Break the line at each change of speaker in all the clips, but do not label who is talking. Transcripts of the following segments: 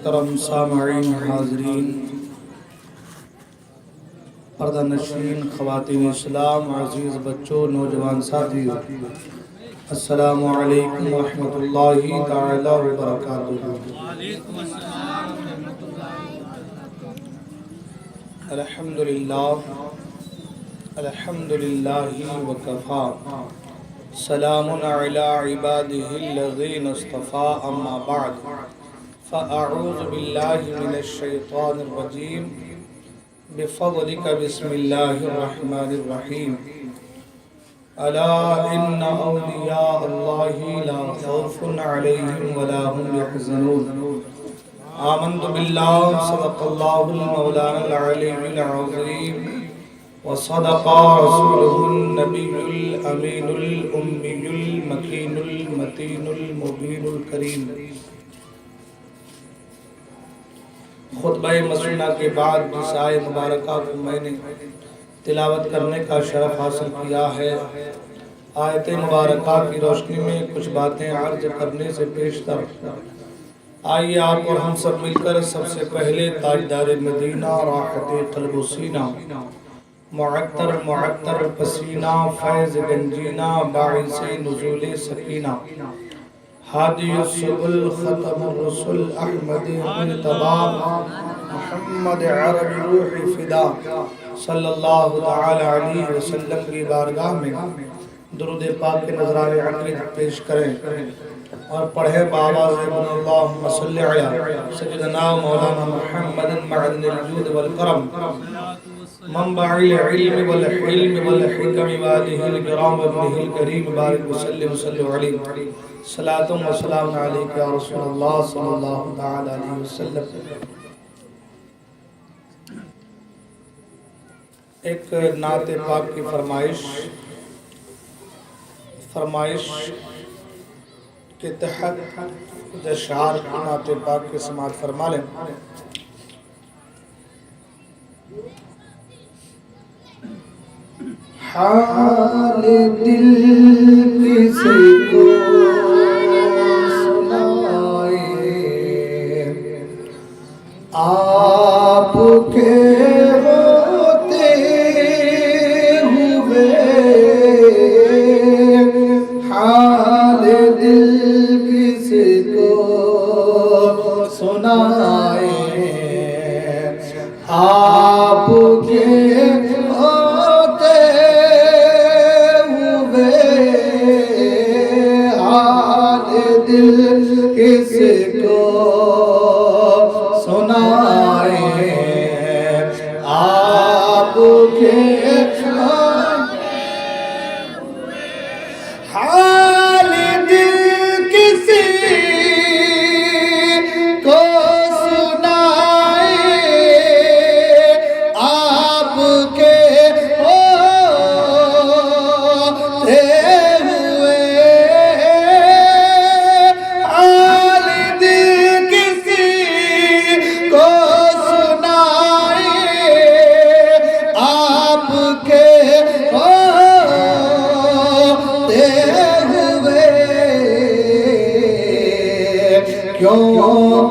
کرم سامعین حاضرین پردہ نشین خواتین اسلام عزیز بچوں نوجوان ساتھیوں السلام علیکم ورحمۃ اللہ تعالی وبرکاتہ۔ الحمدللہ وکفا سلام علی عبادہ الذین اصطفیٰ اما بعد فاعوذ باللہ من الشیطان الرجیم بفضلک بسم اللہ الرحمن الرحیم الا ان اولیاء اللہ لا خوف علیہم ولا هم يحزنون آمنت باللہ صدق اللہ المولانا العلی العظیم وصدق رسوله النبی الامین الامی المکین المتین المبین الکریم۔ خطبہ مسنہ کے بعد جس آیت مبارکہ کو میں نے تلاوت کرنے کا شرف حاصل کیا ہے، آیت مبارکہ کی روشنی میں کچھ باتیں عرض کرنے سے پیشتر آئیے آپ اور ہم سب مل کر سب سے پہلے تاجدار مدینہ راحت قلب و سینہ معطر معطر پسینہ فیض گنجینہ باعث نزول سکینہ ہادی السبل ختم الرسل احمد مجتبی محمد عربی روح فدا صلی اللہ تعالی علیہ وسلم کی بارگاہ میں درود پاک کے نذرانِ عقیدت پیش کریں اور پڑھیں بآواز بلند اللہم صلی علی سیدنا مولانا محمد معدن الجود والکرم منبع العلم والحلم والحکم والہ الکرام وابنہ الکریم بارک وسلم صلی علیہ صلاۃ و سلام علیک یا رسول اللہ صلی اللہ تعالی علیہ وسلم۔ ایک نعت پاک کی فرمائش کے تحت اشعار کی نعت پاک کی سماعت فرما لیں۔ حال دل کسی کو سنائے آپ کے ہوتے ہوئے، حال دل کسی کو سنائے آپ کے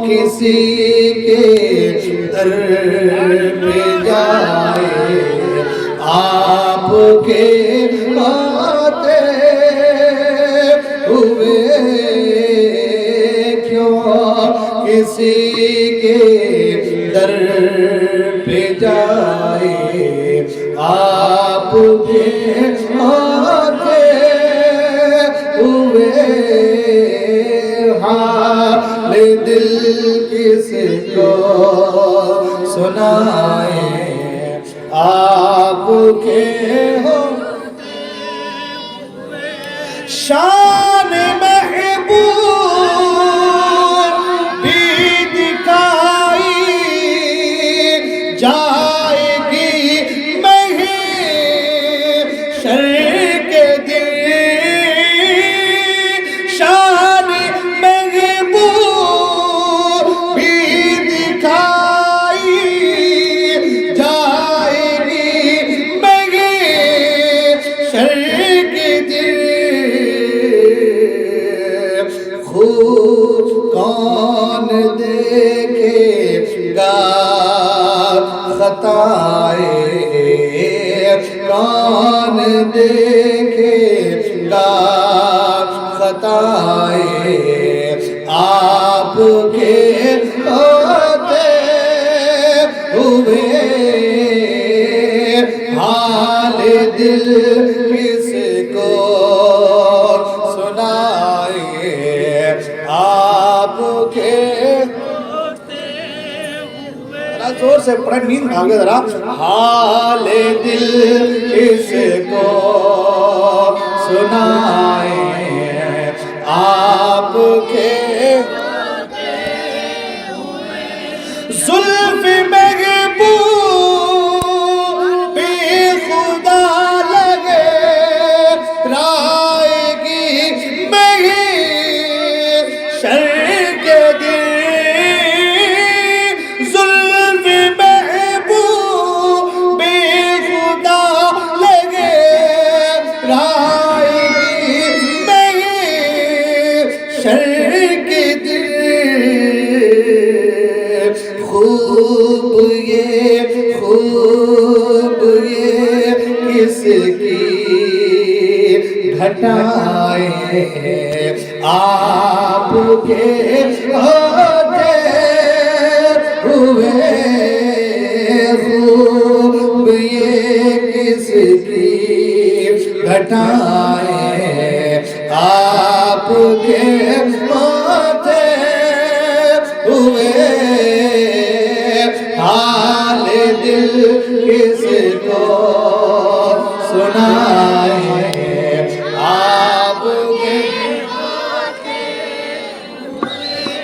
کسی کے در پہ جائے آپ کے آتے ہوئے، کیوں کسی کے در پہ جائے آپ کے آتے ہوئے، حال دل کسی کو سنائے آپ کے ہوتے ہوئے، شان محبوب بھی دکھائی جائے گی محشر کے دن، شان دیکھے گا خطائیں، کون دیکھے گا خطائیں، آپ کے ہوتے ہوئے حال دل کس کو سنائے، آپ کے زور سے پڑھیں، نیند بھاگے ذرا، حال دل کس کو سنائیں، آپ کے زلف محبوب بے خدا لگے رائے گی مہی شر کے دن، زلف محبوب بے خدا لگے رائے گی مہی شر کے دن، خوب یہ کس کی گھٹائیں، آپ کے ہوتے ہوئے خوب یہ کس کی گھٹائیں، آپ کے ہوتے ہوئے حال دل کس کو سنائیں، آپ کے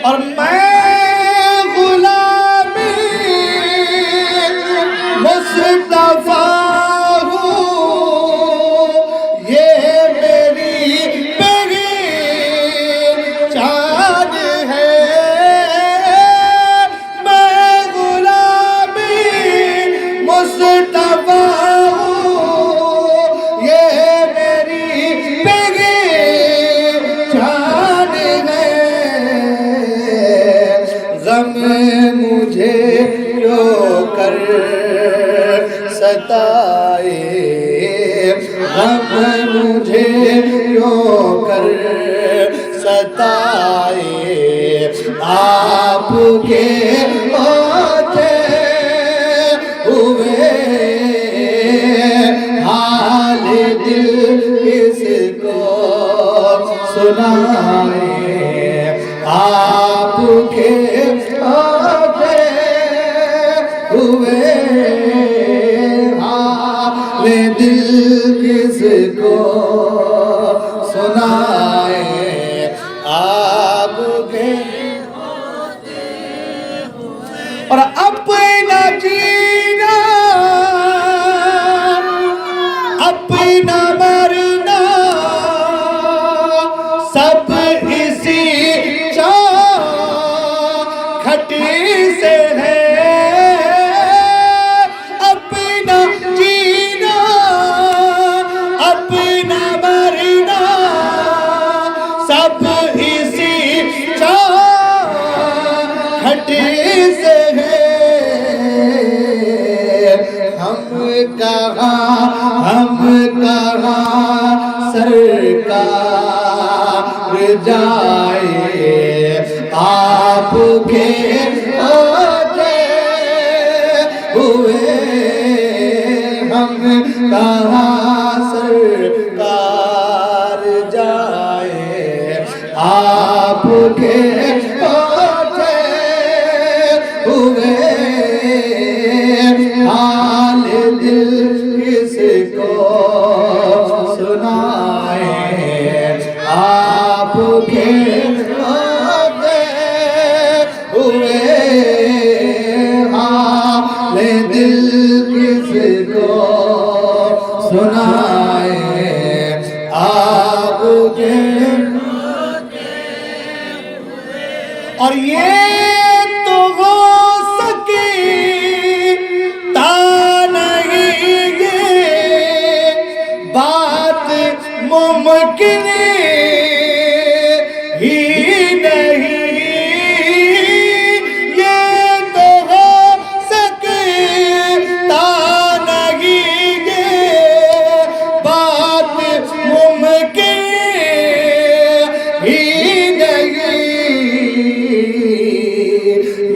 اور میں غلامی مصطفیٰ ہوں، یہ میری پہچان ہے، میں غلامی مصطفیٰ ہوں، یہ میری پہچان ہے، غم مجھے کیوں کر ستائے، غم مجھے کیوں کر ستائے، آپ کے ہوتے ہوئے حال دل کس کو سنائے، آپ کے ہوتے ہوئے حال دل کس کو سنائے، آپ کے اور اپنا جینا اپنا مرنا سب اسی چوکھٹ سے ہے، اپنا جینا اپنا مرنا سب اسی چوکھٹ سے ہے، ہم کہاں سرکار جائے، آپ کے ہوتے ہوئے ہم کہاں سرکار جائے، آپ کے ہوتے ہوئے حال دل کس کو سنائے، آپ کے ہوتے ہوئے حال دل کس کو سنائے، آپ کے اور یہ تو ہو سکتا نہیں، یہ بات ممکن ہی نہیں، یہ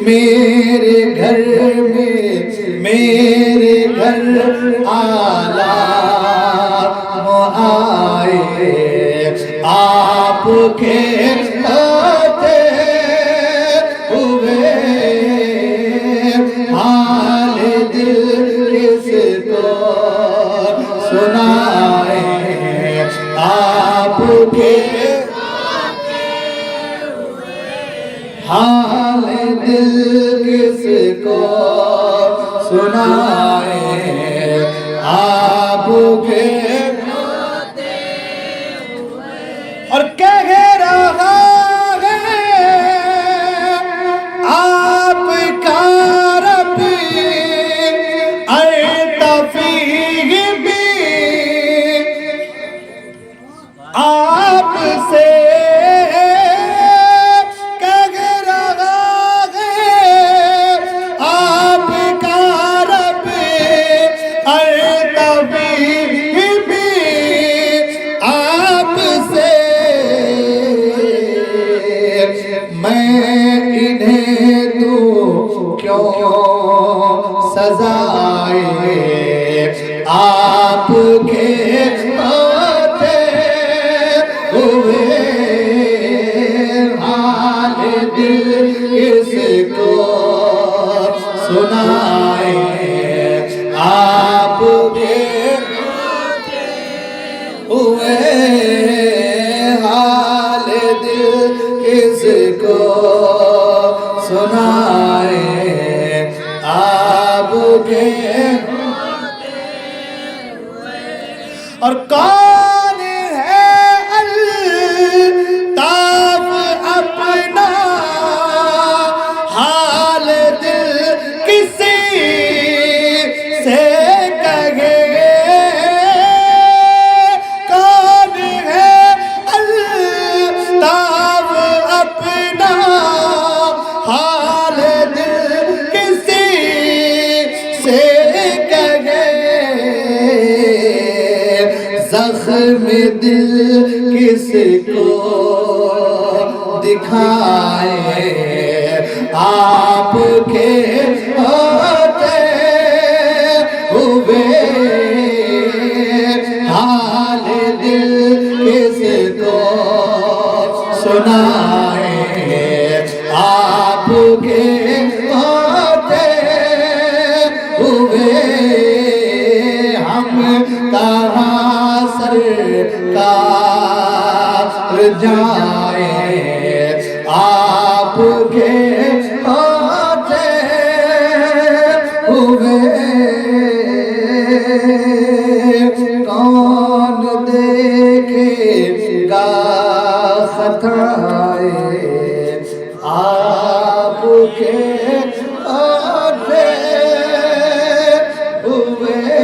میرے گھر میں میرے گھر عالم آئے آپ کے ہوتے ہوئے حال دل کس کو سنائے آپ کے حال دل کس کو سنائے آپ کے اور کہہ رہا ہے آپ کا رب ارتفیع بھی آپ سے سزائے آپ کے ہوتے ہوئے حال دل کس کو سنائے آپ کے ہوئے حال دل کس کو سنائے آپ کے اور کون ہے الطاف اپنا حال دل کسی سے کہے کون ہے الطاف اپنا حال دل کسی سے کہے زخم دل کس کو دکھائے آپ کے ہوتے ہوئے حال دل کس کو سنائے آپ کے ہوتے ہوئے ہم کہاں سرکار جائے آپ کے ہوتے ہوئے کون دیکھے گا خطائے آپ کے ہوتے ہوئے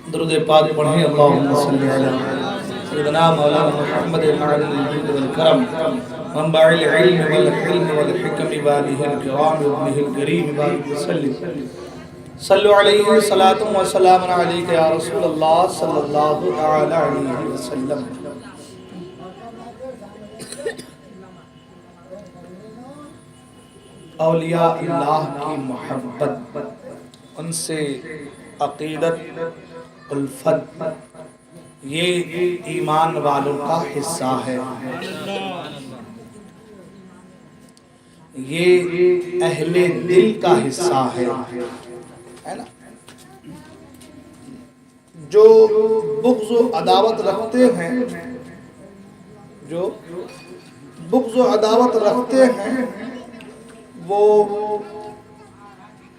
درود پاک پڑھیں اللہم صلی علی سیدنا مولانا محمد معلی الجود والکرم منبع العلم والحلم والحکم والہ الکرام وابنہ الکریم بارک وسلم صلو علیہ صلاۃ و سلام علیک یا رسول اللہ صلی اللہ علیہ وسلم اولیاء اللہ کی محبت ان سے عقیدت الفت یہ ایمان والوں کا حصہ ہے یہ اہل دل کا حصہ ہے نا جو بغض و عداوت رکھتے ہیں جو بغض و عداوت رکھتے ہیں وہ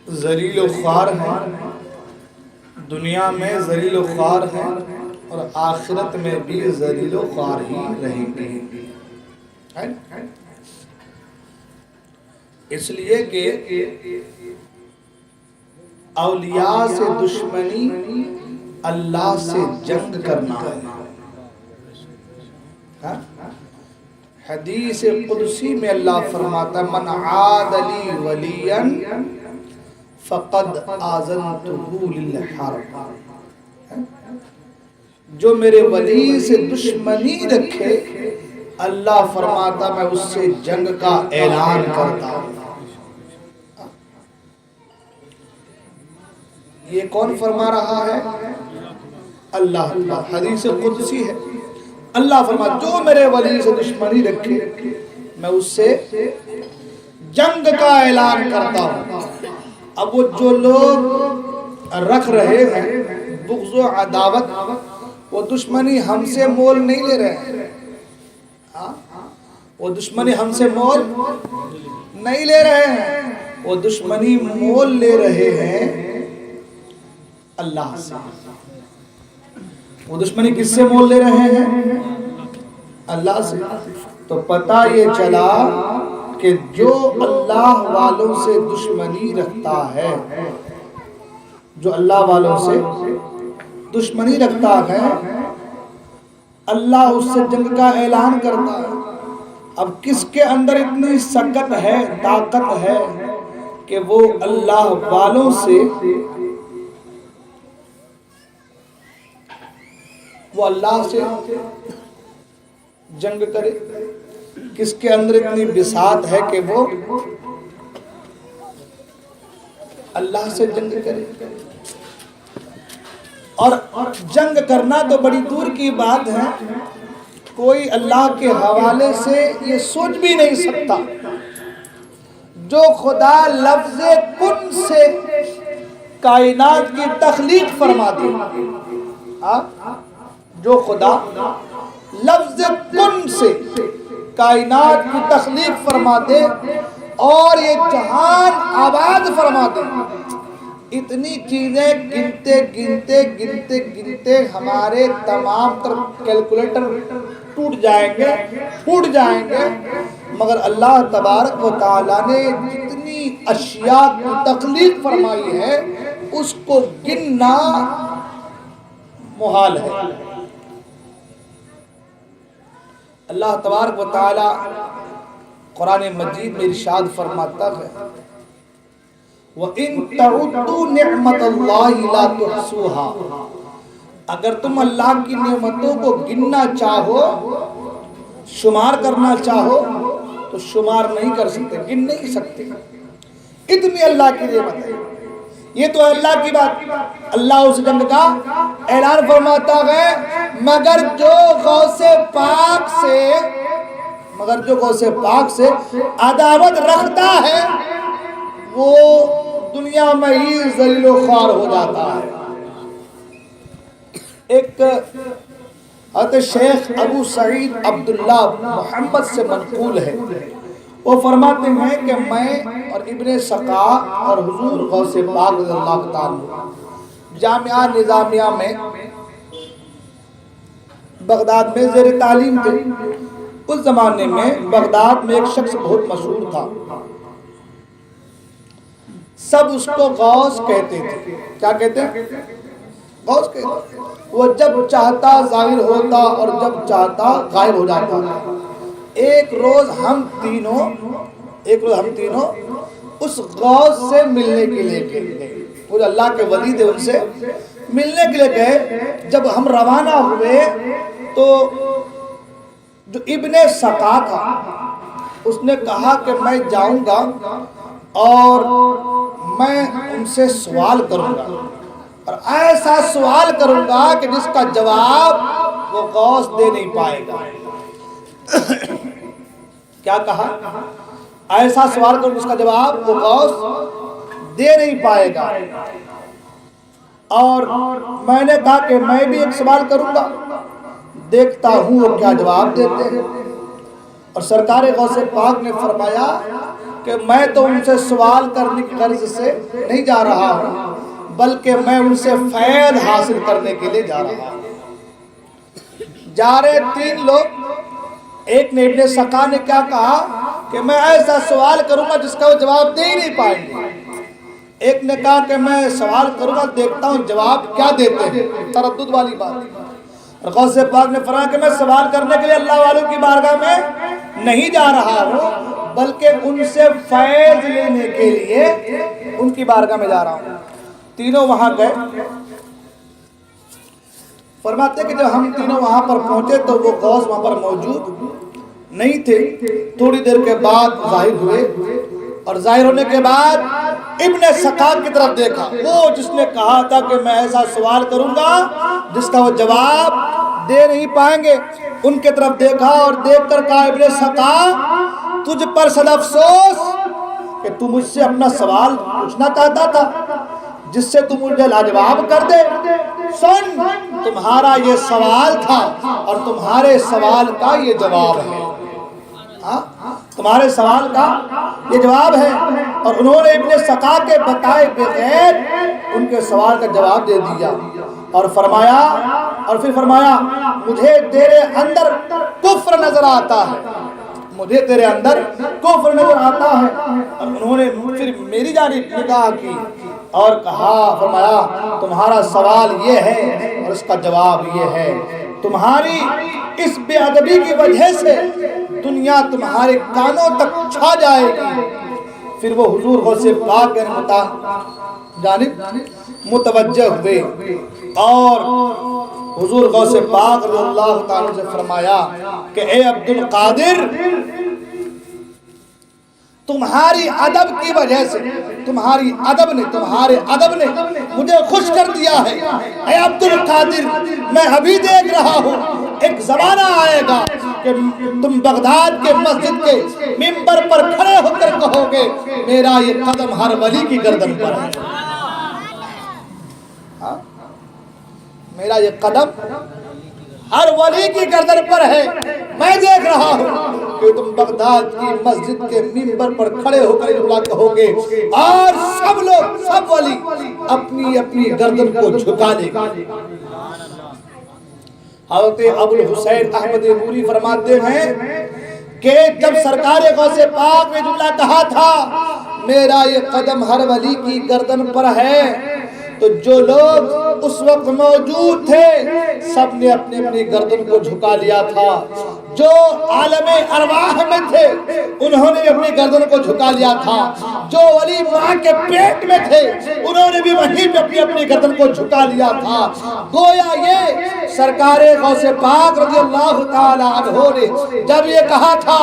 ذلیل و خوار ہیں دنیا میں ذلیل و خوار ہیں اور آخرت میں بھی ذلیل و خوار ہی رہیں گے اس لیے کہ اولیاء سے دشمنی اللہ سے جنگ کرنا ہے حدیث قدسی میں اللہ فرماتا ہے من عاد لی ولیا فقد آذنتہ للحرب جو میرے ولی سے دشمنی رکھے اللہ فرماتا میں اس سے جنگ کا اعلان کرتا ہوں۔ یہ کون فرما رہا ہے؟ اللہ۔ حدیث قدسی ہے، اللہ فرماتا جو میرے ولی سے دشمنی رکھے میں اس سے جنگ کا اعلان کرتا ہوں۔ اب وہ جو لوگ رکھ رہے ہیں بغض و عداوت، وہ دشمنی ہم سے مول نہیں لے رہے ہیں، وہ دشمنی ہم سے مول نہیں لے رہے ہیں، وہ دشمنی مول لے رہے ہیں اللہ سے۔ وہ دشمنی کس سے مول لے رہے ہیں؟ اللہ سے۔ تو پتہ یہ چلا کہ جو اللہ والوں سے دشمنی رکھتا ہے، جو اللہ والوں سے دشمنی رکھتا ہے، اللہ اس سے جنگ کا اعلان کرتا ہے۔ اب کس کے اندر اتنی سکت ہے، طاقت ہے کہ وہ اللہ والوں سے جنگ کرے؟ کس کے اندر اتنی بساط ہے کہ وہ اللہ سے جنگ کرے؟ اور جنگ کرنا تو بڑی دور کی بات ہے، کوئی اللہ کے حوالے سے یہ سوچ بھی نہیں سکتا۔ جو خدا لفظ کن سے کائنات کی تخلیق فرما دے، جو خدا لفظ کن سے کائنات کی تخلیق فرما دے اور یہ جہان آباد فرما دے، اتنی چیزیں گنتے گنتے گنتے گنتے ہمارے تمام تر کیلکولیٹر ٹوٹ جائیں گے، پھوٹ جائیں گے، مگر اللہ تبارک و تعالیٰ نے جتنی اشیاء کی تخلیق فرمائی ہے اس کو گننا محال ہے۔ اللہ تبارک و تعالیٰ قرآن مجید میں ارشاد فرماتا ہے وَإِن تَعُدُّوا نِعْمَةَ اللَّهِ لَا تُحْصُوهَا، اگر تم اللہ کی نعمتوں کو گننا چاہو، شمار کرنا چاہو تو شمار نہیں کر سکتے، گن نہیں سکتے، اتنی اللہ کی نعمت ہے۔ یہ تو اللہ کی بات، اللہ اس جنگ کا اعلان فرماتا ہے مگر جو غوث پاک سے عداوت رکھتا ہے وہ دنیا میں ہی ذلیل و خوار ہو جاتا ہے۔ ایک حضرت شیخ ابو سعید عبداللہ محمد سے منقول ہے، وہ فرماتے ہیں کہ میں اور ابن سقا اور حضور غوث پاک رضی اللہ تعالیٰ جامعہ نظامیہ میں بغداد میں زیر تعلیم تھے۔ اس زمانے میں بغداد میں ایک شخص بہت مشہور تھا، سب اس کو غوث کہتے تھے۔ کیا کہتے ہیں؟ غوث کہتے ہیں۔ وہ جب چاہتا ظاہر ہوتا اور جب چاہتا غائب ہو جاتا تھا۔ ایک روز ہم تینوں اس غوث سے ملنے کے لیے گئے، وہ اللہ کے ولی تھے، ان سے ملنے کے لیے گئے۔ جب ہم روانہ ہوئے تو جو ابن سقا تھا اس نے کہا کہ میں جاؤں گا اور میں ان سے سوال کروں گا، اور ایسا سوال کروں گا کہ جس کا جواب وہ غوث دے نہیں پائے گا۔ کیا کہا؟ ایسا سوال کروں جس کا جواب وہ غوث دے نہیں پائے گا۔ اور میں نے کہا کہ میں بھی ایک سوال کروں گا، دیکھتا ہوں وہ کیا جواب دیتے ہیں۔ اور سرکار غوث پاک نے فرمایا کہ میں تو ان سے سوال کرنے کی غرض سے نہیں جا رہا ہوں، بلکہ میں ان سے فیض حاصل کرنے کے لیے جا رہا ہوں۔ جا رہے تین لوگ، ایک نے ابن سقا نے کیا کہا کہ میں ایسا سوال کروں گا جس کا وہ جواب دے ہی نہیں پائیں گے۔ ایک نے کہا کہ میں سوال کروں گا، دیکھتا ہوں جواب کیا دیتے ہیں، تردد والی بات۔ اور غوث پاک نے فرمایا کہ میں سوال کرنے کے لیے اللہ والوں کی بارگاہ میں نہیں جا رہا ہوں، بلکہ ان سے فیض لینے کے لیے ان کی بارگاہ میں جا رہا ہوں۔ تینوں وہاں گئے۔ فرماتے کہ جب ہم تینوں وہاں پر پہنچے تو وہ غوث وہاں پر موجود نہیں تھے، تھوڑی دیر کے بعد ظاہر ہوئے، اور ظاہر ہونے کے بعد ابن سقا کی طرف دیکھا، وہ جس نے کہا تھا کہ میں ایسا سوال کروں گا جس کا وہ جواب دے نہیں پائیں گے، ان کے طرف دیکھا اور دیکھ کر کہا ابن سقا تجھ پر صد افسوس کہ تو مجھ سے اپنا سوال پوچھنا چاہتا تھا جس سے تم مجھے لاجواب کر دے۔ سن، تمہارا یہ سوال تھا اور تمہارے سوال کا یہ جواب ہے، تمہارے سوال کا یہ جواب ہے۔ اور انہوں نے ابن سقا کے بتائے بغیر ان کے سوال کا جواب دے دیا، اور پھر فرمایا مجھے تیرے اندر کفر نظر آتا ہے، مجھے تیرے اندر کفر نظر آتا ہے۔ اور انہوں نے پھر میری جانب نگاہ کی اور فرمایا تمہارا سوال یہ ہے اور اس کا جواب یہ ہے، تمہاری اس بے ادبی کی وجہ سے دنیا تمہارے کانوں تک چھا جائے گی۔ پھر وہ حضور غوث پاک کے جانب متوجہ ہوئے اور حضور غوث پاک رضی اللہ تعالیٰ سے فرمایا کہ اے عبد القادر، تمہاری ادب کی وجہ سے تمہارے ادب نے مجھے خوش کر دیا ہے۔ اے عبد القادر، میں ابھی دیکھ رہا ہوں ایک زمانہ آئے گا کہ تم بغداد کے مسجد کے منبر پر کھڑے ہو کر کہو گے میرا یہ قدم ہر ولی کی گردن پر ہے، میرا یہ قدم ہر ولی کی گردن پر ہے۔ میں دیکھ رہا ہوں کہ تم بغداد کی مسجد کے منبر پر کھڑے ہو کر اللہ کہو گے اور سب ولی اپنی اپنی گردن کو جھکا لے گا۔ حضرت ابو الحسین احمد نوری فرماتے ہیں کہ جب سرکار غوث پاک نے جملہ کہا تھا میرا یہ قدم ہر ولی کی گردن پر ہے، تو جو لوگ اس وقت موجود تھے سب نے اپنی اپنی گردن کو جھکا لیا تھا۔ جو عالم ارواح میں تھے انہوں نے اپنی گردن کو جھکا لیا تھا، جو ولی ماں کے پیٹ میں تھے انہوں نے بھی وہیں پہ اپنی اپنی گردن کو جھکا لیا تھا۔ گویا یہ سرکار غوث پاک رضی اللہ تعالی عنہ نے جب یہ کہا تھا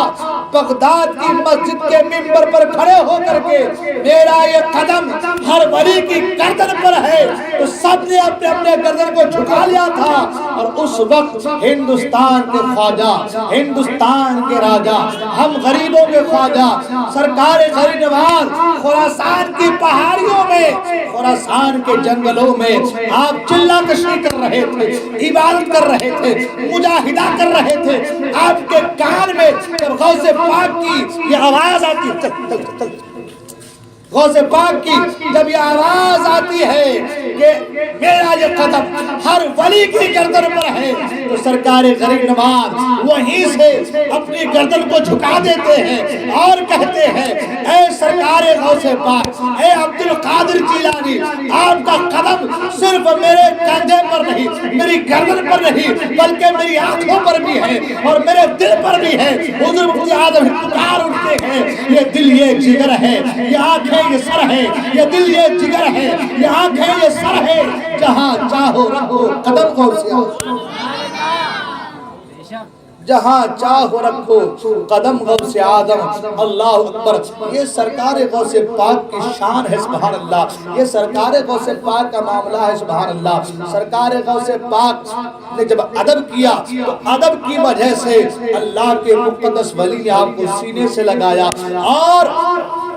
بغداد کی مسجد کے منبر پر کھڑے ہو کر کے میرا یہ قدم ہر ولی کی گردن پر ہے، تو سب نے اپنے اپنے گردن کو جھکا لیا تھا۔ اور اس وقت ہندوستان کے خواجہ، ہندوستان کے راجہ، ہم غریبوں کے خواجہ سرکار غریب نواز خراسان کی پہاڑیوں میں، خراسان کے جنگلوں میں آپ چلہ کشی کر رہے تھے، عبادت کر رہے تھے، مجاہدہ کر رہے تھے۔ آپ کے کان میں جب غوث پاک کی یہ آواز آتی، غوث پاک کی جب یہ آواز آتی ہے کہ میرا یہ قدم ہر ولی کی گردن پر ہے، تو سرکار غریب نواز وہیں سے اپنی گردن کو جھکا دیتے ہیں اور کہتے ہیں اے سرکار غوث پاک، اے عبد القادر جیلانی، آپ کا قدم صرف میرے کندھے پر نہیں، میری گردن پر نہیں، بلکہ میری آنکھوں پر بھی ہے اور میرے دل پر بھی ہے۔ حضور مفتی اعظم پکار اٹھتے ہیں یہ دل یہ جگر ہے، یہ آنکھیں یہ سر ہے، یہ دل یہ جگر ہے، یہ آنکھیں یہ سر ہے، جہاں چاہو رکھو قدم غوث اعظم، جہاں چاہو رکھو قدم غوث اعظم۔ اللہ اکبر، یہ سرکار غوث پاک کی شان ہے، سبحان اللہ، یہ سرکار غوث پاک کا معاملہ ہے، سبحان اللہ۔ سرکار غوث پاک نے جب ادب کیا تو ادب کی وجہ سے اللہ کے مقدس ولی نے آپ کو سینے سے لگایا، اور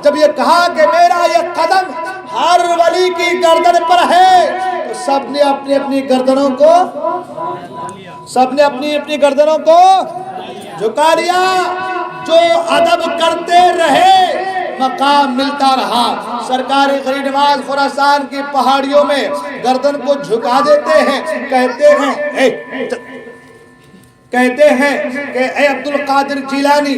جب یہ کہا کہ میرا یہ قدم ہر ولی کی گردن پر ہے، تو سب نے اپنی اپنی گردنوں کو جھکا لیا۔ جو ادب کرتے رہے مقام ملتا رہا۔ سرکار غریب نواز خراسان کی پہاڑیوں میں گردن کو جھکا دیتے ہیں، کہتے ہیں کہ اے عبد القادر جیلانی،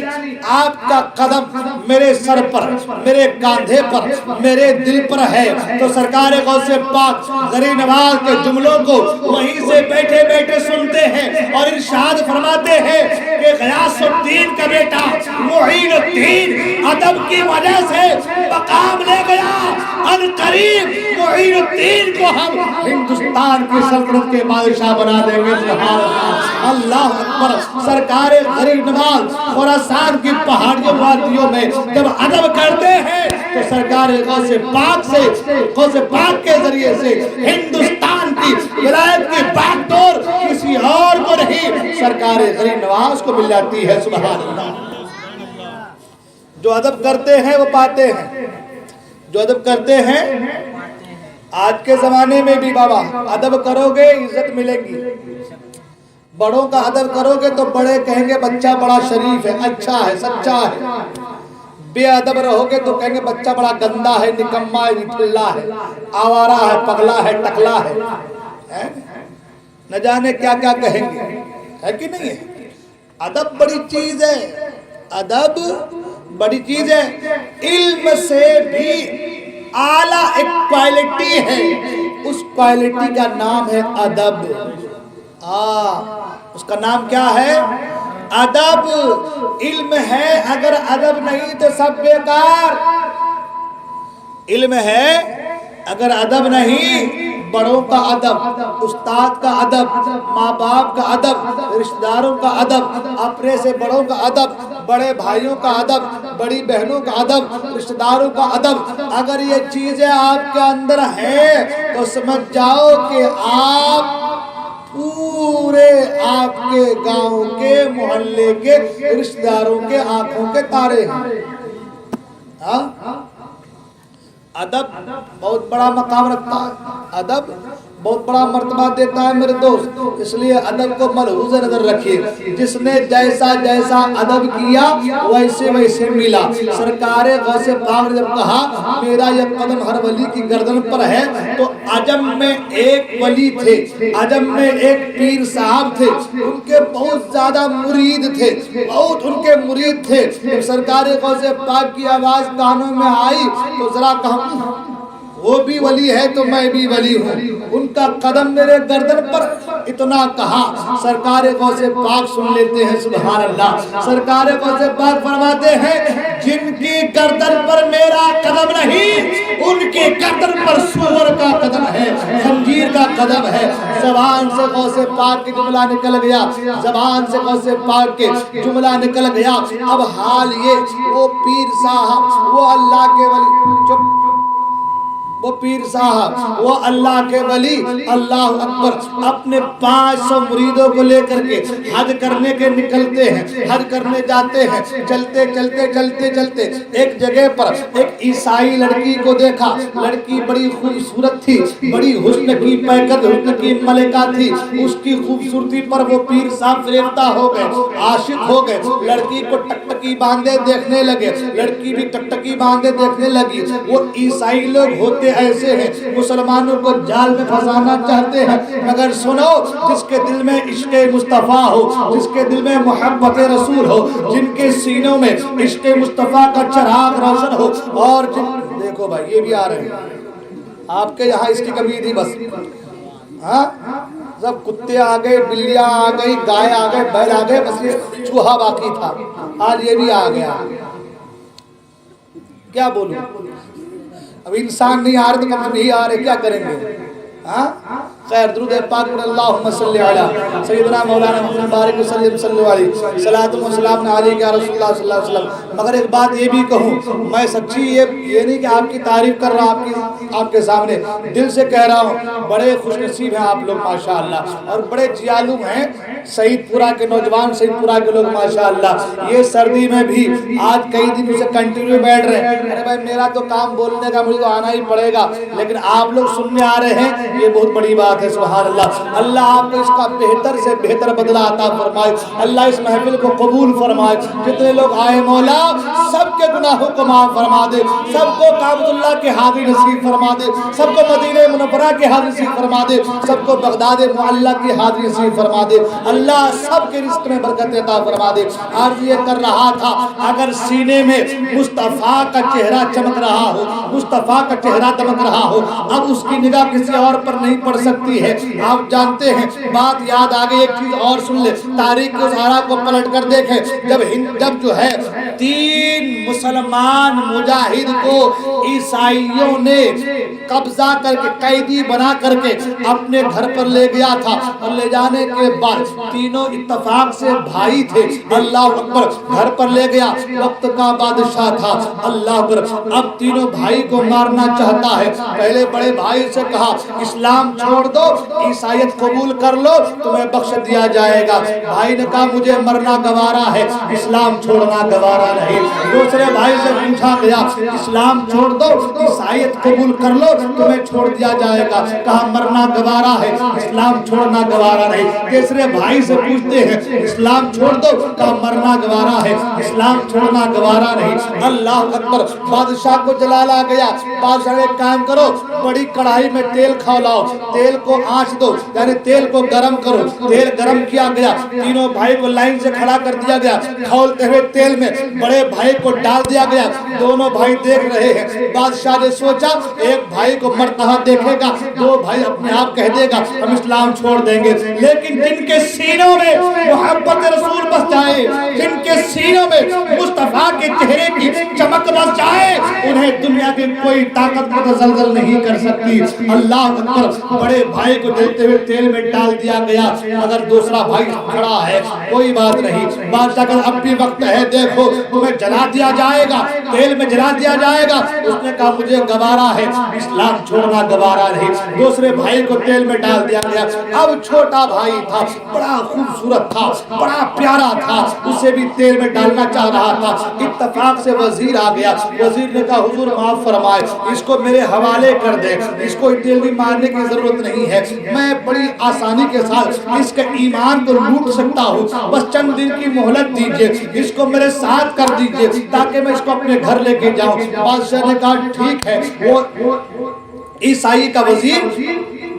آپ کا قدم میرے سر پر، میرے کاندھے پر، میرے دل پر ہے۔ تو سرکار غوث پاک غریب نواز کے جملوں کو وہیں سے بیٹھے بیٹھے سنتے ہیں اور ارشاد فرماتے ہیں کہ غیاث الدین کا بیٹا معین الدین ادب کی وجہ سے مقام لے گیا، عنقریب معین الدین کو ہم ہندوستان کی سلطنت کے بادشاہ بنا دیں گے۔ سبحان اللہ، اللہ اکبر۔ سرکار غریب نواز خراسان کی پہاڑیوں وادیوں میں جب ادب کرتے ہیں تو سرکار غوث پاک کے ذریعے سے ہندوستان کی ولایت کی باغ ڈور کسی اور کو نہیں، سرکار غریب نواز کو مل جاتی ہے۔ سبحان اللہ۔ جو ادب کرتے ہیں وہ پاتے ہیں، جو ادب کرتے ہیں۔ آج کے زمانے میں بھی بابا ادب کرو گے عزت ملے گی، بڑوں کا ادب کرو گے تو بڑے کہیں گے بچہ بڑا شریف ہے، اچھا ہے، سچا ہے۔ بے ادب رہو گے تو کہیں گے بچہ بڑا گندا ہے، نکما ہے، نٹھلا ہے، آوارہ ہے، پگلا ہے، ٹکلا ہے، نہ جانے کیا کیا کہیں گے، ہے کہ نہیں ہے؟ ادب بڑی چیز ہے، ادب بڑی چیز ہے۔ علم سے بھی اعلیٰ ایک کوالٹی ہے، اس کوالٹی کا نام ہے ادب۔ اس کا نام کیا ہے؟ ادب۔ علم ہے اگر ادب نہیں تو سب بیکار۔ علم ہے اگر ادب نہیں، بڑوں کا ادب، استاد کا ادب، ماں باپ کا ادب، رشتہ داروں کا ادب، اپنے سے بڑوں کا ادب، بڑے بھائیوں کا ادب، بڑی بہنوں کا ادب، رشتہ داروں کا ادب، اگر یہ چیزیں آپ کے اندر ہیں تو سمجھ جاؤ کہ آپ پورے آپ کے گاؤں کے محلے کے رشتہ داروں کے آنکھوں کے تارے ہیں۔ ادب بہت بڑا مقام رکھتا ہے، ادب بہت بڑا مرتبہ دیتا ہے میرے دوست، اس لیے ادب کو ملحوظ نظر رکھیے۔ جس نے جیسا جیسا ادب کیا ویسے ویسے ملا۔ سرکار غوث پاک نے جب کہا میرا یہ قدم ہر ولی کی گردن پر ہے، تو عجم میں ایک ولی تھے، عجم میں ایک پیر صاحب تھے، ان کے بہت زیادہ مرید تھے، بہت ان کے مرید تھے۔ جب سرکار غوث پاک کی آواز کانوں میں آئی تو ذرا کہا وہ بھی ولی ہے تو میں بھی ولی ہوں، ان کا قدم میرے گردن پر، اتنا کہا۔ سرکار غوث پاک سن لیتے ہیں، سبحان اللہ۔ سرکار غوث پاک فرماتے ہیں جن کی گردن پر میرا قدم نہیں، ان کی گردن پر سور کا قدم ہے، خنزیر کا قدم ہے۔ زبان سے غوث پاک کی جملہ نکل گیا، زبان سے غوث پاک کے جملہ نکل گیا۔ اب حال یہ وہ پیر صاحب، وہ اللہ کے ولی، وہ پیر صاحب، وہ اللہ کے ولی، اللہ اکبر، اپنے 500 مریدوں کو لے کر کے حج کرنے کے نکلتے ہیں، حج کرنے جاتے ہیں۔ چلتے چلتے چلتے چلتے ایک جگہ پر ایک عیسائی لڑکی کو دیکھا، لڑکی بڑی خوبصورت تھی، بڑی حسن کی پیکر، حسن کی ملکہ تھی۔ اس کی خوبصورتی پر وہ پیر صاحب فریفتہ ہو گئے، عاشق ہو گئے، لڑکی کو ٹکٹکی باندھے دیکھنے لگے، لڑکی بھی ٹکٹکی باندھے دیکھنے لگی۔ وہ عیسائی لوگ ہوتے ایسے ہیں، مسلمانوں کو جال میں پھنسانا چاہتے ہیں، مگر سنو، جس کے دل میں عشق مصطفیٰ ہو، جس کے دل میں محبت رسول ہو، جن کے سینوں میں عشق مصطفیٰ کا چراغ روشن ہو، اور دیکھو بھائی یہ بھی آ رہے ہیں آپ کے یہاں، اس کی کمی تھی بس، سب کتے آ گئے، بلیاں آ گئی، گائے آ گئے، بیل آ گئے، بس یہ چوہا باقی تھا، آج یہ بھی آ گیا۔ کیا بولوں، اب انسان نہیں آ رہے تو کم سے نہیں آ رہے، کیا کریں گے؟ خیر، درود پاک پر اللہم صلی علی سیدنا مولانا محمد بارک وسلم صلی علیہ صلاۃ و سلام علیہ یا رسول اللہ صلی اللہ علیہ وسلم۔ مگر ایک بات یہ بھی کہوں، میں سچی یہ نہیں کہ آپ کی تعریف کر رہا ہوں، آپ کے سامنے دل سے کہہ رہا ہوں، بڑے خوش نصیب ہیں آپ لوگ ماشاءاللہ، اور بڑے جیالو ہیں سعید پورہ کے نوجوان، سعید پورہ کے لوگ ماشاءاللہ۔ یہ سردی میں بھی آج کئی دن سے کنٹینیو بیٹھ رہے ہیں۔ ارے بھائی میرا تو کام بولنے کا، مجھے تو آنا ہی پڑے گا، لیکن آپ لوگ سننے آ رہے ہیں، یہ بہت بڑی بات ہے، سبحان اللہ۔ اللہ آپ کو اس کا بہتر سے بہتر بدلہ عطا فرمائے، اللہ اس محفل کو قبول فرمائے۔ جتنے لوگ آئے مولا سب کے گناہوں کو معاف فرما دے، سب کو کعبۃ اللہ کے حاضری نصیب فرما دے، سب کو مدینہ منورہ کے حاضری نصیب فرما دے، سب کو بغداد معلیٰ کی حاضری نصیب فرما دے۔ اللہ سب کے رزق میں برکت عطا فرما دے۔ عرض یہ کر رہا تھا اگر سینے میں مصطفیٰ کا چہرہ چمک رہا ہو، مصطفیٰ کا چہرہ دمک رہا ہو، اب اس کی نگاہ کسی اور پر نہیں پڑ سکتی ہے۔ آپ جانتے ہیں، بات یاد آگئی، ایک چیز اور سن لے، تاریخ کے ازہارا کو پلٹ کر دیکھیں، جب جو ہے 3 مسلمان مجاہد کو عیسائیوں نے قبضہ کر کے قیدی بنا کر کے اپنے گھر پر لے گیا تھا، اور لے جانے کے بعد تینوں اتفاق سے بھائی تھے، اللہ اکبر، گھر پر لے گیا، وقت کا بادشاہ تھا، اللہ اکبر، اب تینوں بھائی کو مارنا چاہتا ہے۔ پہلے بڑے بھائی سے کہا اسلام چھوڑ دو، عیسائیت قبول کر لو، تمہیں بخش دیا جائے گا۔ بھائی نے کہا مجھے مرنا گوارا ہے، اسلام چھوڑنا گوارا نہیں۔ دوسرے بھائی سے پوچھا گیا اسلام چھوڑ دو، عیسائیت قبول کر لو، تمہیں چھوڑ دیا جائے گا۔ کہا مرنا گوارا ہے، اسلام چھوڑنا گوارا نہیں۔ تیسرے بھائی سے پوچھتے ہیں اسلام چھوڑ دو، کہا مرنا گوارا ہے، اسلام چھوڑنا گوارا نہیں۔ اللہ اکبر، بادشاہ کو جلال آ گیا۔ بادشاہ نے ایک کام کرو، بڑی کڑھائی میں تیل کھولاؤ، تیل کو آنچ دو، یعنی تیل کو گرم کرو۔ تیل گرم کیا گیا، تینوں بھائی کو لائن سے کھڑا کر دیا گیا، کھولتے ہوئے تیل میں بڑے بھائی کو ڈال دیا گیا۔ دونوں بھائی دیکھ رہے ہیں۔ بادشاہ نے سوچا ایک بھائی کو مرتا ہوا دیکھے گا، دو بھائی اپنے آپ کہہ دے گا ہم اسلام چھوڑ دیں گے، لیکن جن کے سینوں میں محبت رسول بس جائے، جن کے سینوں میں مصطفیٰ کے چہرے کی چمک بس جائے، انہیں دنیا کی کوئی طاقت متزلزل نہیں کر سکتی۔ اللہ اکبر، بڑے بھائی کو جلتے ہوئے تیل میں ڈال دیا گیا، اگر دوسرا بھائی کھڑا ہے کوئی بات نہیں۔ بادشاہ کا اب بھی وقت ہے، دیکھو تمہیں جلا دیا جائے گا، تیل میں جلا دیا جائے گا۔ اس نے کہا مجھے گوارا ہے، اسلام چھوڑنا گوارا نہیں۔ دوسرے بھائی کو تیل میں ڈال دیا گیا۔ اب چھوٹا بھائی تھا، بڑا خوبصورت تھا، بڑا پیارا تھا، اسے بھی تیل میں ڈالنا چاہ رہا تھا۔ اتفاق سے وزیر آ گیا، وزیر نے کہا حضور معاف فرمائے، اس کو میرے حوالے کر دے، اس کو تیل بھی مارنے کی ضرورت نہیں ہے، میں بڑی آسانی کے ساتھ اس کے ایمان کو لوٹ سکتا ہوں، بس چند دن کی مہلت دیجئے، اس کو میرے ساتھ کر دیجئے تاکہ میں اس کو اپنے گھر لے کے جاؤں۔ بادشاہ نے کہا ٹھیک ہے۔ وہ عیسائی کا وزیر،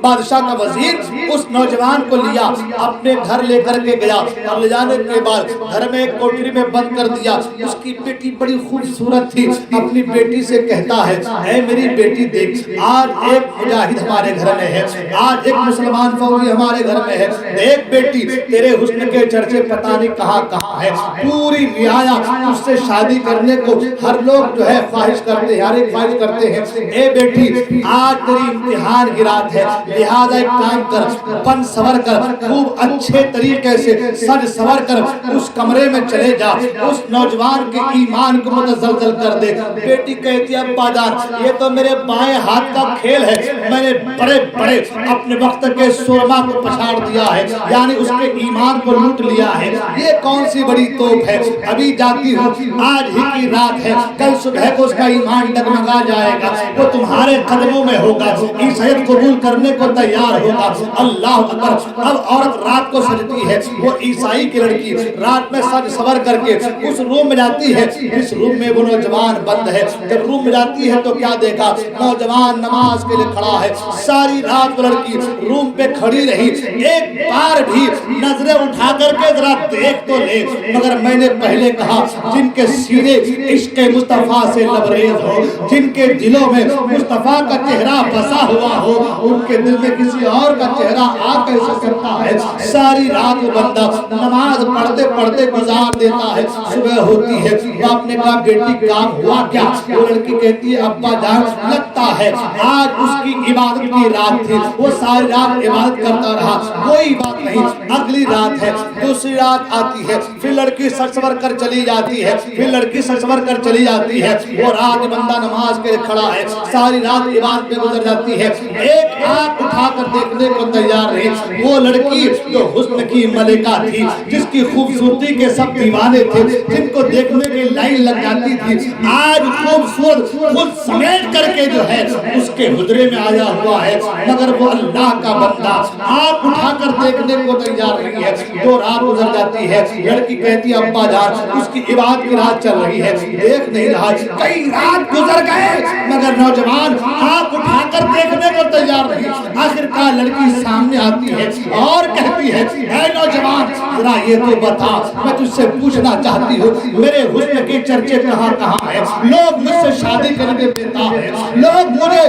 بادشاہ کا وزیر اس نوجوان کو لیا، اپنے گھر لے کر کے گیا، اور لے جانے کے بعد گھر میں ایک کوٹری میں بند کر دیا۔ اس کی بیٹی بڑی خوبصورت تھی، اپنی بیٹی سے کہتا ہے اے میری بیٹی دیکھ، آج ایک مجاہد ہمارے گھر میں ہے، آج ایک مسلمان فوجی ہمارے گھر میں ہے، دیکھ بیٹی تیرے حسن کے چرچے پتہ نہیں کہاں کہاں ہے، پوری رعایا اس سے شادی کرنے کو ہر لوگ جو ہے خواہش کرتے ہیں، ہر ایک خواہش کرتے ہیں۔ اے بیٹی آج تیری امتحان کی رات ہے، لہذا ایک کام کر، بن سور کر، خوب اچھے طریقے سے سج سور کر اس کمرے میں چلے جا، اس نوجوان کے ایمان کو متزلزل کر دے۔ بیٹی کہتی ہے ابا جان یہ تو میرے بائیں ہاتھ کا کھیل ہے، میں نے بڑے بڑے اپنے وقت کے سرما کو پچھاڑ دیا ہے، یعنی اس کے ایمان کو لوٹ لیا ہے، یہ کون سی بڑی توپ ہے، ابھی جاتی ہوں، آج ہی کی رات ہے، کل صبح کو اس کا ایمان ڈگمگا جائے گا، وہ تمہارے قدموں میں ہوگا، عیسائیت قبول کرنے کو تیار ہوگا۔ اللہ اکبر، اب عورت رات کو سجتی ہے، وہ عیسائی کی لڑکی رات میں سج سور کر کے اس روم میں جاتی ہے جس روم میں وہ نوجوان بند ہے۔ جب روم میں جاتی ہے تو کیا دیکھا، نوجوان نماز کے لیے کھڑا ہے، ساری رات وہ لڑکی روم پہ کھڑی رہی، ایک بار بھی نظریں اٹھا کر کے ذرا دیکھ تو لے، مگر میں نے پہلے کہا جن کے سینے عشق مصطفیٰ سے لبریز ہو، جن کے دلوں میں مصطفیٰ کا چہرہ بسا ہوا ہو، ان کے دل میں کسی اور کا چہرہ آ کیسے سکتا ہے۔ ساری رات وہ بندہ نماز پڑھتے پڑھتے گزار دیتا ہے، صبح ہوتی ہے، باپ نے کہا بیٹی کام ہوا کیا؟ وہ لڑکی کہتی ہے ابا جان لگتا ہے آج اس کی عبادت کی رات تھی، وہ ساری رات عبادت کرتا رہا، کوئی بات نہیں، اگلی رات ہے، دوسری رات آتی ہے، پھر لڑکی سر سور کر چلی جاتی ہے، پھر لڑکی سر سور کر چلی جاتی ہے، وہ رات بندہ نماز کے لیے کھڑا ہے، ساری رات عبادت میں گزر جاتی ہے، ایک آنکھ اٹھا کر دیکھنے کو تیار نہیں۔ وہ لڑکی جو حسن کی ملکہ تھی، جس کی خوبصورتی کے سب دیوانے تھے، جن کو دیکھنے کی لائن لگ جاتی تھی، آج خوبصورت خود سمیٹ کر کے جو ہے اس کے حجرے میں آیا ہوا ہے، مگر وہ اللہ کا بندہ آنکھ اٹھا کر دیکھنے کو تیار نہیں ہے۔ دو رات گزر جاتی ہے، لڑکی کہتی ہے ابا جان اس کی عبادت کی رات چل رہی ہے، دیکھ نہیں رہا، کئی رات گزر گئے مگر نوجوان آنکھ اٹھا کر دیکھنے کو تیار نہیں۔
آخر کار لڑکی سامنے آتی ہے اور کہتی ہے اے نوجوان ذرا یہ تو بتا، میں تجھ سے پوچھنا چاہتی ہوں میرے حسن کے چرچے کہاں کہاں ہیں، لوگ مجھ سے شادی کرنے کے بےتاب ہیں، لوگ مجھے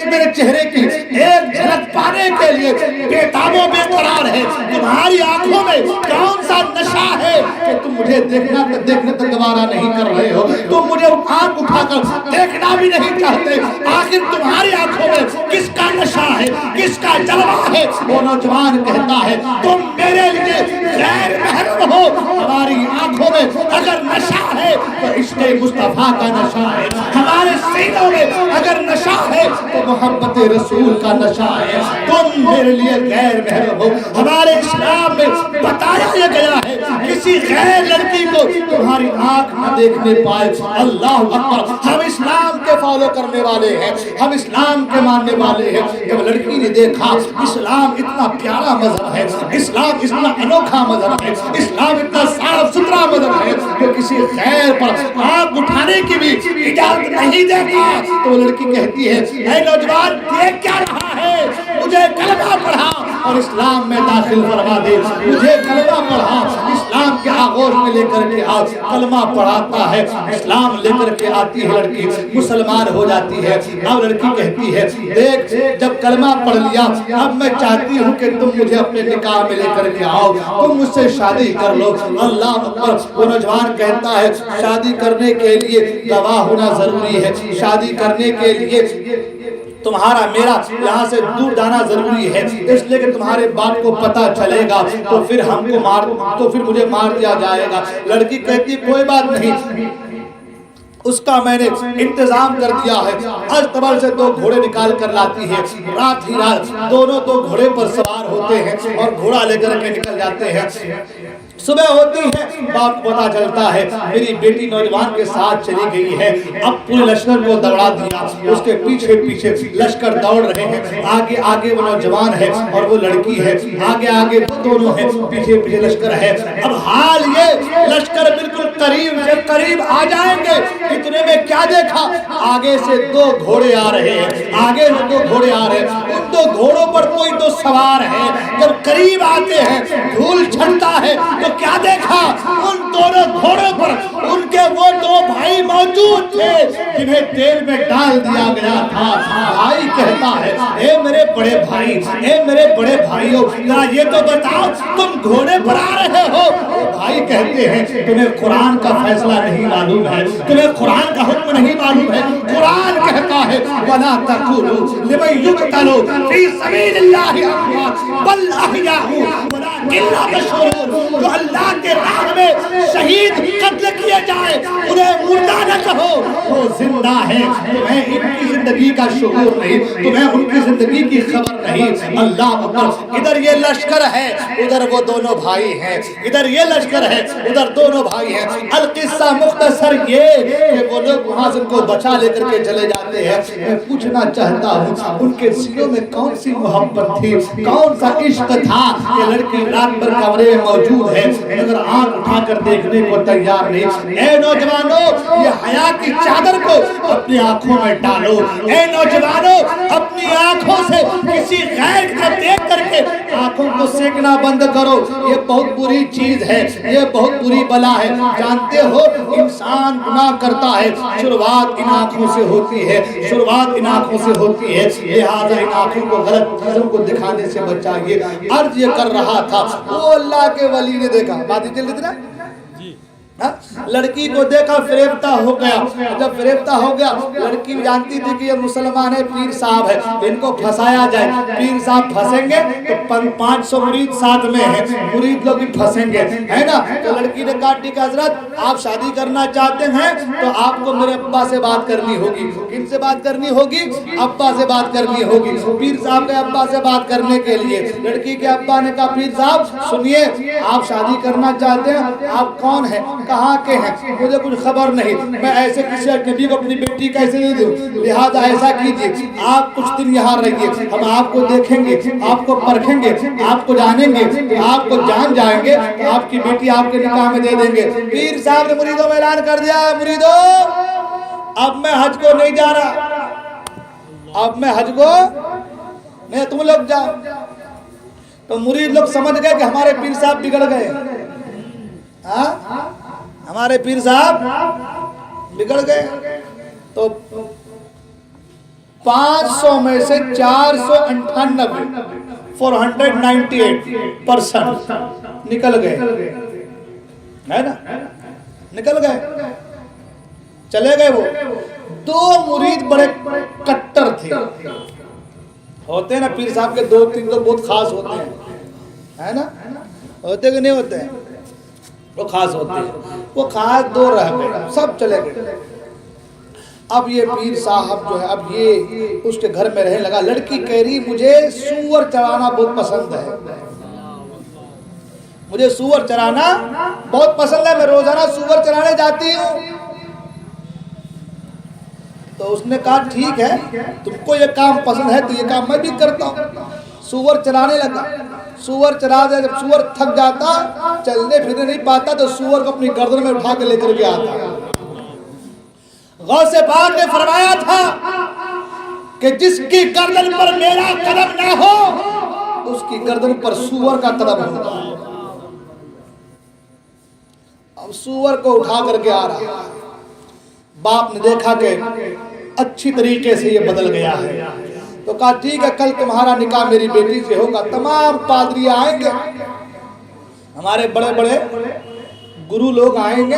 میرے چہرے کی ایک جھلک پانے کے لیے بےتاب و بے قرار ہے، تمہاری آنکھوں میں کون سا نشہ ہے کہ تم مجھے دیکھنے تک گوارا نہیں کر رہے ہو، تم مجھے آنکھ اٹھا کر دیکھنا بھی نہیں چاہتے، آخر تمہاری آنکھوں میں کس کا نشہ ہے، کس کا جلوہ ہے؟ وہ نوجوان کہتا ہے تم میرے لیے غیر محرم ہو، ہماری آنکھوں میں اگر نشہ ہے تو عشق مصطفیٰ کا نشہ ہے، ہمارے سینوں میں اگر نشہ ہے تو محبت رسول کا نشہ ہے، تم میرے لیے غیر محرم ہو۔ ہمارے اسلام میں بتایا یہ گیا ہے کسی غیر لڑکی کو تمہاری آنکھ نہ دیکھنے پائے۔ اللہ اکبر، ہم اسلام کے فالو کرنے والے ہیں، ہم اسلام کے ماننے والے ہیں۔ جب لڑکی نے دیکھا اسلام اتنا پیارا مذہب ہے، اسلام اتنا انوکھا مذہب ہے، اسلام اتنا صاف ستھرا مذہب ہے کہ کسی غیر پر آنکھ اٹھانے کی بھی اجازت نہیں دیتا، تو لڑکی کہتی ہے اے نوجوان دیکھ کیا رہا ہے، مجھے کلمہ پڑھا اور اسلام میں داخل فرما دے، مجھے کلمہ پڑھا، اسلام کے آغوش میں لے کر کے آ، کلمہ پڑھاتا ہے، اسلام لے کر کے آتی ہے لڑکی، مسلمان ہو جاتی ہے۔ اب لڑکی کہتی ہے دیکھ جب کلمہ پڑھ لیا اب میں چاہتی ہوں کہ تم مجھے اپنے نکاح میں لے کر کے آؤ، تم مجھ سے شادی کر لو۔ اللہ اکبر، وہ نوجوان کہتا ہے شادی کرنے کے لیے گواہ ہونا ضروری ہے، شادی کرنے کے لیے تمہارا میرا یہاں سے دور جانا ضروری ہے، اس لیے کہ تمہارے باپ کو پتہ چلے گا تو پھر مجھے مار دیا جائے گا۔ لڑکی کہتی کوئی بات نہیں، اس کا میں نے انتظام کر دیا ہے، ہر طبر سے 2 گھوڑے نکال کر لاتی ہے، رات ہی رات دونوں 2 گھوڑے پر سوار ہوتے ہیں اور گھوڑا لے کر کے نکل جاتے ہیں۔ صبح ہوتی ہے، باپ کو پتہ چلتا ہے میری بیٹی نوجوان کے ساتھ چلی گئی ہے، اب پورے لشکر کو دوڑا دیا، اس کے پیچھے پیچھے لشکر دوڑ رہے ہیں، آگے آگے وہ نوجوان ہے اور وہ لڑکی ہے، آگے آگے وہ دونوں ہیں، پیچھے پیچھے لشکر ہے۔ اب حال یہ لشکر بالکل قریب سے قریب آ جائیں گے، اتنے میں کیا دیکھا آگے سے 2 گھوڑے آ رہے ہیں، آگے سے 2 گھوڑے آ رہے ہیں، ان 2 گھوڑوں پر کوئی تو سوار ہے، جب قریب آتے ہیں دھول چھنتا ہے تو کیا دیکھا ان دونوں گھوڑوں پر ان کے وہ 2 بھائی موجود تھے جنہیں تیل میں ڈال دیا گیا تھا۔ بھائی کہتا ہے اے میرے بڑے بھائی، اے میرے بڑے بھائیو ذرا یہ تو بتاؤ تم گھوڑے پر آ رہے ہو؟ بھائی کہتے ہیں تمہیں قرآن کا فیصلہ نہیں معلوم ہے، تمہیں قرآن کا حکم نہیں معلوم ہے، قرآن کہتا ہے وَلَا تَقُولُوا لِمَن يُقْتَلُ فِي سَبِيلِ اللَّهِ أَمْوَاتٌ بَلْ أَحْيَاءٌ وَلَٰكِن لَّا تَشْعُرُونَ۔ جو اللہ کے راہ میں شہید قتل کیے جائیں انہیں مردہ نہ کہو، وہ زندہ ہے، تمہیں ان کی زندگی کا شعور نہیں، تمہیں ان کی زندگی کی خبر نہیں۔ اللہ اکبر، ادھر یہ لشکر ہے ادھر وہ دونوں بھائی ہیں، ادھر یہ لشکر ہے ادھر دونوں بھائی ہیں۔ القصہ مختصر یہ کہ وہ لوگ وہاں سے ان کو بچا لے کر کے چلے جاتے ہیں۔ میں پوچھنا چاہتا ہوں ان کے سینوں میں کون سی محبت تھی، کون سا عشق تھا کہ لڑکی رات بھر کمرے میں موجود ہے مگر آنکھ اٹھا کر دیکھنے کو تیار نہیں۔ اے نوجوانوں یہ حیا کی چادر کو اپنی آنکھوں میں ڈالو، اے نوجوانوں اپنی آنکھوں سے کسی غیر کو دیکھ کر کے آنکھوں کو سینکنا بند کرو، یہ بہت بری چیز ہے، یہ بہت بری بلا ہے۔ جانتے ہو انسان گناہ کرتا ہے شروعات ان آنکھوں سے ہوتی ہے، شروعات ان آنکھوں سے ہوتی ہے، لہذا ان آنکھوں کو غلط چیزوں کو دکھانے سے بچائیے۔ عرض یہ کر رہا تھا وہ اللہ کے ولی نے دیکھا، بات ہی چل رہی تھی نا، لڑکی کو دیکھا فریفتہ ہو گیا، جب فریفتہ ہو گیا لڑکی جانتی تھی کہ یہ مسلمان ہے، پیر صاحب ہے، ان کو پھنسایا جائے، پیر صاحب پھنسیں گے تو 500 مرید ساتھ میں ہیں، مرید لوگ بھی پھنسیں گے، ہے نا؟ تو لڑکی نے کہا ٹھیک ہے حضرت آپ شادی کرنا چاہتے ہیں تو آپ کو میرے ابا سے بات کرنی ہوگی۔ کن سے بات کرنی ہوگی؟ ابا سے بات کرنی ہوگی۔ پیر صاحب کے ابا سے بات کرنے کے لیے لڑکی کے ابا نے کہا پیر صاحب سنیے آپ شادی کرنا چاہتے ہیں، آپ کون ہیں، کہاں کے ہیں، مجھے کچھ خبر نہیں، میں ایسے کسی اجنبی کو اپنی بیٹی کیسے دے دوں، لہذا ایسا کیجئے آپ کچھ دن یہاں رہیے، ہم آپ کو دیکھیں گے، آپ کو پرکھیں گے، آپ کو جانیں گے، آپ کو جان جائیں گے، آپ کی بیٹی آپ کے نکاح میں دے دیں گے۔ پیر صاحب نے مریدوں میں اعلان کر دیا مریدوں اب میں حج کو نہیں جا رہا، اب میں حج کو نہیں تم لوگ جاؤ. تو مرید لوگ سمجھ گئے کہ ہمارے پیر صاحب بگڑ گئے. ہمارے پیر صاحب بگڑ گئے. تو 500 میں سے 498 498% نکل گئے ہے نا, نکل گئے, چلے گئے. وہ 2 مرید بڑے کٹر تھے. ہوتے ہیں نا پیر صاحب کے 2-3 تو بہت خاص ہوتے ہیں ہے نا, ہوتے کہ نہیں ہوتے ہیں, وہ خاص ہوتے ہیں. وہ خاص 2 رہ گئے, سب چلے گئے. اب یہ پیر صاحب جو ہے اب یہ اس کے گھر میں رہنے لگا. لڑکی کہہ رہی مجھے سور چرانا بہت پسند ہے, مجھے سور چرانا بہت پسند ہے, میں روزانہ سور چرانے جاتی ہوں. تو اس نے کہا ٹھیک ہے, تم کو یہ کام پسند ہے تو یہ کام میں بھی کرتا ہوں. سور چرانے لگا. سور چرا دے, جب سور تھک جاتا, چلنے پھرنے نہیں پاتا, تو سور کو اپنی گردن میں اٹھا کے لے کر کے آتا. غوث پاک نے فرمایا تھا کہ جس کی گردن پر میرا قدم نہ ہو اس کی گردن پر سور کا قدم ہوگا. اب سور کو اٹھا کر کے آ رہا. باپ نے دیکھا کہ اچھی طریقے سے یہ بدل گیا ہے, تو کہا ٹھیک ہے کل تمہارا نکاح میری بیٹی سے ہوگا. تمام پادری آئیں گے, ہمارے بڑے بڑے گرو لوگ آئیں گے.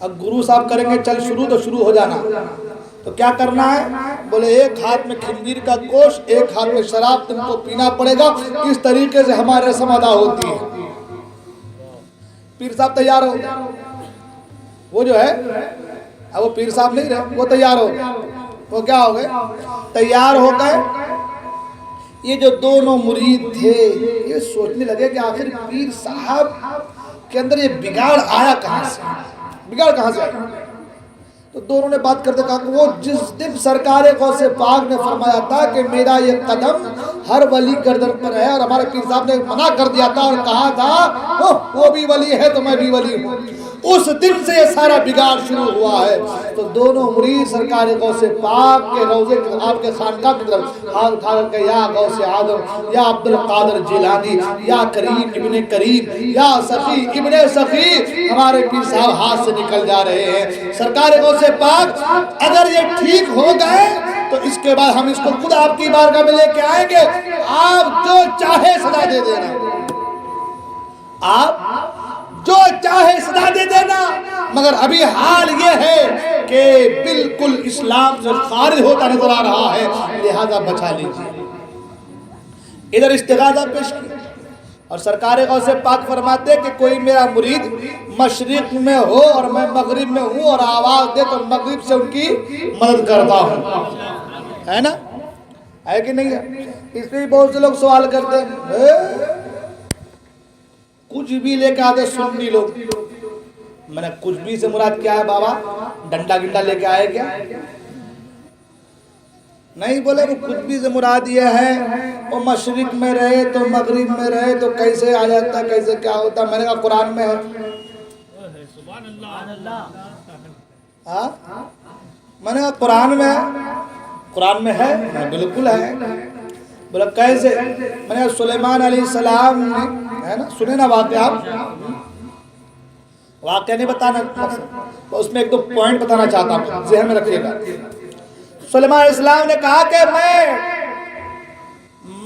اب گرو صاحب کریں گے چل شروع, تو شروع ہو جانا. تو کیا کرنا ہے؟ بولے ایک ہاتھ میں خنزیر کا گوشت, ایک ہاتھ میں شراب تم کو پینا پڑے گا. اس طریقے سے ہماری رسم ادا ہوتی ہے. پیر صاحب تیار ہو, وہ جو ہے اب وہ پیر صاحب نہیں رہے, وہ تیار ہو. وہ کیا ہو گئے؟ تیار ہو گئے. یہ جو دونوں مرید تھے یہ سوچنے لگے کہ آخر پیر صاحب کے اندر یہ بگاڑ آیا کہاں سے, بگاڑ کہاں سے آیا؟ تو دونوں نے بات کرتے کہا کہ وہ جس دن سرکار غوث پاک نے فرمایا تھا کہ میرا یہ قدم ہر ولی گردن پر ہے, اور ہمارے پیر صاحب نے منع کر دیا تھا اور کہا تھا وہ بھی ولی ہے تو میں بھی ولی ہوں, اس دن سے یہ سارا بگاڑ شروع ہوا ہے. تو دونوں مرید سرکار غوث پاک کے روضے آپ کے خانقاہ کی طرف ہاتھ اٹھا کر کے یا غوث اعظم, یا عبد القادر جیلانی, یا کریم ابن کریم, یا سخی ابن سخی, ہمارے پیر صاحب ہاتھ سے نکل جا رہے ہیں. سرکار غوث پاک اگر یہ ٹھیک ہو گئے تو اس کے بعد ہم اس کو خود آپ کی بارگاہ میں لے کے آئیں گے, آپ جو چاہے سزا دے دینا, آپ جو چاہے سزا دے دینا, مگر ابھی حال یہ ہے کہ بالکل اسلام سے خارج ہوتا نظر آ رہا ہے, لہذا بچا لیجیے. ادھر استغاثہ پیش کیا, اور سرکار غوث پاک فرماتے کہ کوئی میرا مرید مشرق میں ہو اور میں مغرب میں ہوں اور آواز دے تو مغرب سے ان کی مدد کرتا ہوں, ہے نا, ہے کہ نہیں ہے؟ اس لیے بہت سے لوگ سوال کرتے ہیں کچھ بھی لے کے آتے سنی لوگ. میں نے کچھ بھی سے مراد کیا ہے بابا, ڈنڈا گنڈا لے کے آئے کیا؟ نہیں, بولے وہ کچھ بھی سے مراد یہ ہے وہ مشرق میں رہے تو مغرب میں رہے تو کیسے آ جاتا, کیسے کیا ہوتا. میں نے کہا قرآن میں ہے. میں نے کہا قرآن میں ہے. قرآن میں ہے, بالکل ہے. بولا کیسے؟ میں نے کہا سلیمان علیہ السلام نے, ہے نا, سنے نا واقعہ, واقعہ نہیں بتانا, اس میں 1-2 پوائنٹ بتانا چاہتا ہوں, ذہن میں رکھیے گا. سلیمان علیہ السلام نے کہا کہ میں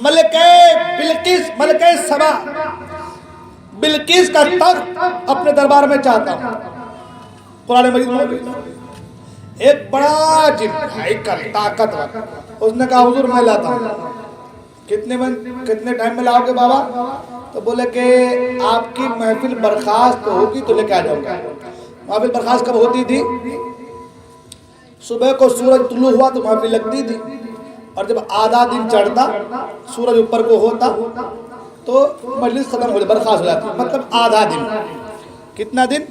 ملکہ بلقیس, ملکہ سبا بلقیس کا تخت اپنے دربار میں چاہتا ہوں. قرآن مجید میں ایک بڑا جن طاقتور, اس نے کہا حضور میں لاتا ہوں. کتنے ٹائم میں لاؤ گے بابا؟ تو بولے کہ آپ کی محفل برخاست ہوگی تو لے کے آ جاؤں گا. محفل برخاست کب ہوتی تھی؟ صبح کو سورج طلوع ہوا تو محفل لگتی تھی, اور جب آدھا دن چڑھتا سورج اوپر کو ہوتا تو مجلس ختم ہو جاتی, برخاست ہو جاتی. مطلب آدھا دن. کتنا دن؟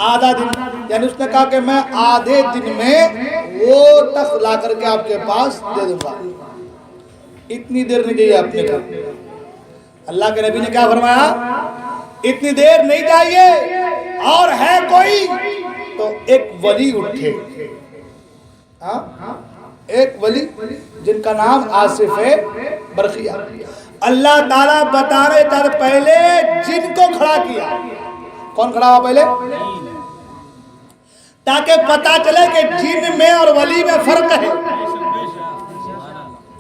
آدھا دن. یعنی اس نے کہا کہ میں آدھے دن میں وہ تخت لا کر کے آپ کے پاس دے دوں گا. اتنی دیر نہیں چاہیے اپنے کو. اللہ کے نبی نے کیا فرمایا؟ اتنی دیر نہیں چاہیے. اور ہے کوئی تو ایک ولی اٹھے, ایک ولی جن کا نام آصف برقیہ. اللہ تعالیٰ بتا رہے تھے پہلے جن کو کھڑا کیا. کون کھڑا ہوا پہلے؟ تاکہ پتا چلے کہ جن میں اور ولی میں فرق ہے.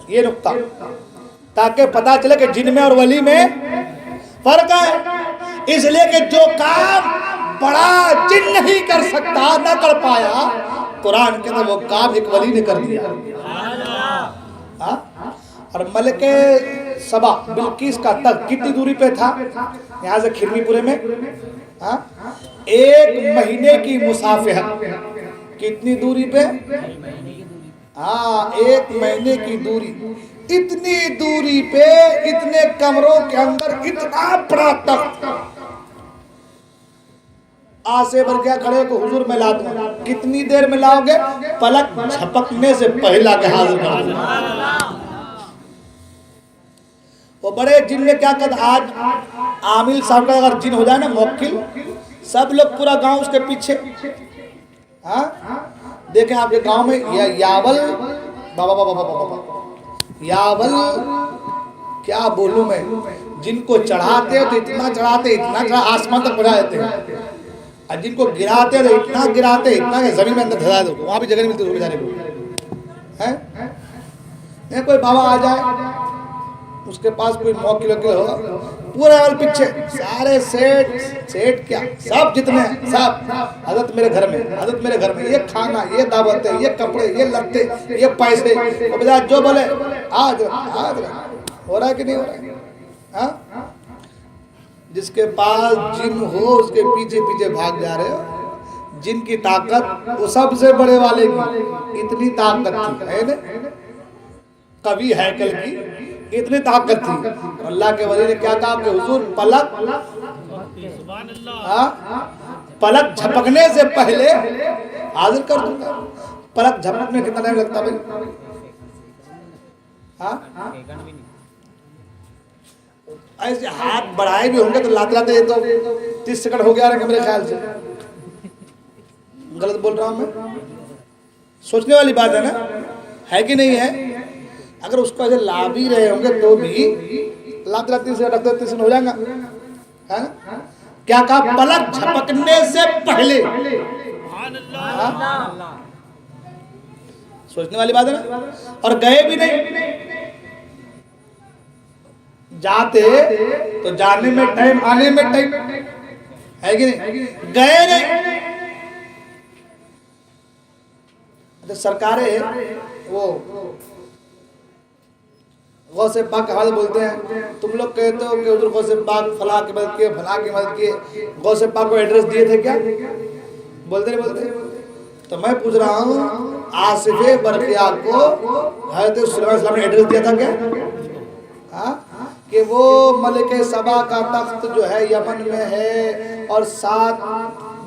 یہ نقطہ تاکہ پتا چلے کہ جن میں اور ولی میں فرق ہے. اس لیے کہ جو کام بڑا جن نہیں کر سکتا نہ کر پایا، قرآن کے اندر وہ کام ایک ولی نے کر دیا. اور ملک سبا بلقیس کا تخت کتنی دوری پہ تھا؟ یہاں سے کھرمی پورے میں 1 مہینے کی مسافت. کتنی دوری پہ؟ 1 مہینے کی دوری. اتنی دوری پہ اتنے کمروں کے اندر اتنا بڑا تخت. آسے بر کیا کھڑے کو حضور میں لا دوں. کتنی دیر میں لاؤ گے؟ پلک جھپکنے سے پہلا کے حاضر کر دوں. وہ بڑے جن نے کیا کہا، آج عامل صاحب کا اگر جن ہو جائے نا موکل، سب لوگ پورا گاؤں اس کے پیچھے. دیکھیں آپ کے گاؤں میں یاول بابا بابا بابا بابا یاول کیا بولوں میں، جن کو چڑھاتے تو اتنا چڑھاتے آسمان تک پہنچا دیتے ہیں، اور جن کو گراتے تو اتنا گراتے اتنا کہ زمین میں اندر دھسا دو، وہاں بھی جگہ نہیں ملتی جانے کو. کوئی بابا آ جائے اس کے پاس کوئی موکل ہو، پورا پیچھے سارے سیٹ کیا سب جتنے ہیں سب حضرت میرے گھر میں، حضرت میرے گھر میں، یہ کھانا، یہ دعوت ہے، یہ کپڑے، یہ لتے، یہ پیسے، جو بولے آج ہو رہا ہے کہ نہیں ہو رہا ہے. جس کے پاس جن ہو اس کے پیچھے پیچھے بھاگ جا رہے ہو. جن کی طاقت وہ سب سے بڑے والے کی اتنی طاقت تھی ہے نا، کبھی ہیکل کی اتنی طاقت تھی. اللہ کے ولی نے کیا کہا کہ حضور پلک جھپکنے سے پہلے حاضر کر دوں گا. پلک جھپکنے کتنا ٹائم لگتا بھائی؟ ایسے ہاتھ بڑھائے بھی ہوں گے تو لاتے لاتے یہ تو 30 سیکنڈ ہو گیا رہے میرے خیال سے. غلط بول رہا ہوں میں؟ سوچنے والی بات ہے نا، ہے کہ نہیں ہے؟ اگر اس کو ایسے لا بھی رہے ہوں گے تو بھی لاتے لاتے 30 سیکنڈ ہو جائے گا. کیا کہا؟ پلک جھپکنے سے پہلے. سوچنے والی بات ہے نا. اور گئے بھی نہیں، جاتے تو جانے میں ٹائم، آنے میں ٹائم ہے کہ نہیں. گئے نہیں. سرکاریں وہ غوث پاک حال بولتے ہیں، تم لوگ کہتے ہو کہ حضور غوث پاک فلاں کی مدد کیے، فلاں کی مدد کیے. غوث پاک کو ایڈریس دیے تھے کیا؟ بولتے نہیں بولتے. تو میں پوچھ رہا ہوں آصف برقیہ کو حضرت سلیمان علیہ السلام نے ایڈریس دیا تھا کیا؟ کہ وہ ملک سبا کا تخت جو ہے یمن میں ہے اور 7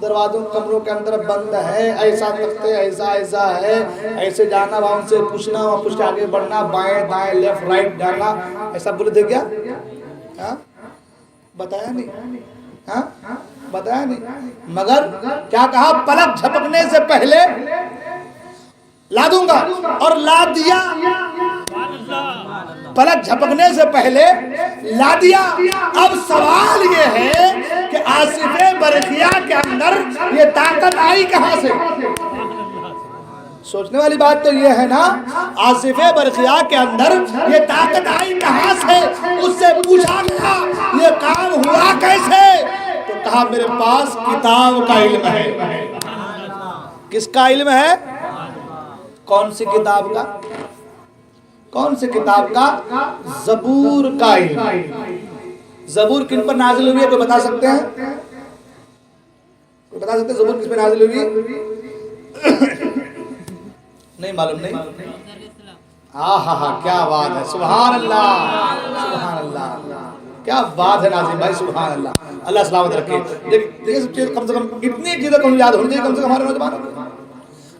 دروازوں کمروں کے اندر بند ہے، ایسا تخت ہے، ایسا ہے، ایسے جانا، وہاں ان سے پوچھنا، وہاں پوچھ کے آگے بڑھنا، بائیں دائیں لیفٹ رائٹ جانا. ایسا بولے تھے کیا؟ بتایا نہیں. بتایا نہیں. مگر کیا کہا؟ پلک جھپکنے سے پہلے لا دوں گا، اور لا دیا. پلک جھپکنے سے پہلے لا دیا. اب سوال یہ ہے کہ آصف برقیہ کے اندر یہ طاقت آئی کہاں سے؟ سوچنے والی بات تو یہ ہے نا، آصف برقیہ کے اندر یہ طاقت آئی کہاں سے؟ اس سے پوچھا گیا یہ کام ہوا کیسے؟ تو کہا میرے پاس کتاب کا علم ہے. کس کا علم ہے؟ کون سی کتاب کا؟ کون سی کتاب کا؟ زبور کا علم. زبور کن پر نازل ہوئی ہے؟ کوئی بتا سکتے ہیں؟ کوئی بتا سکتے ہیں زبور کس پر نازل ہوئی؟ نہیں معلوم. نہیں. کیا بات ہے، سبحان اللہ، سبحان اللہ، کیا بات ہے ناظرین بھائی، سبحان اللہ. اللہ سلامت رکھے. دیکھیں سب چیز کم سے کم اتنی چیزیں کم یاد ہونی چاہیے کم سے کم ہمارے نوجوانوں کو.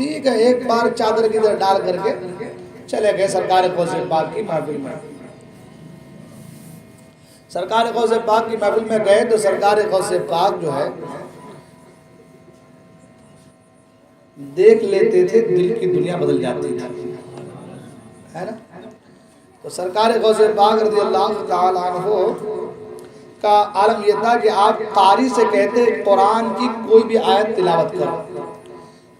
ٹھیک ہے، ایک بار چادر کی طرح ڈال کر کے چلے گئے سرکار غوث پاک کی محفل میں۔ سرکار غوث پاک کی محفل میں گئے تو سرکار غوث پاک جو ہے دیکھ لیتے تھے، دل کی دنیا بدل جاتی تھی، ہے نا؟ تو سرکار غوث پاک رضی اللہ تعالیٰ عنہ کا عالم یہ تھا کہ آپ قاری سے کہتے قرآن کی کوئی بھی آیت تلاوت کرو۔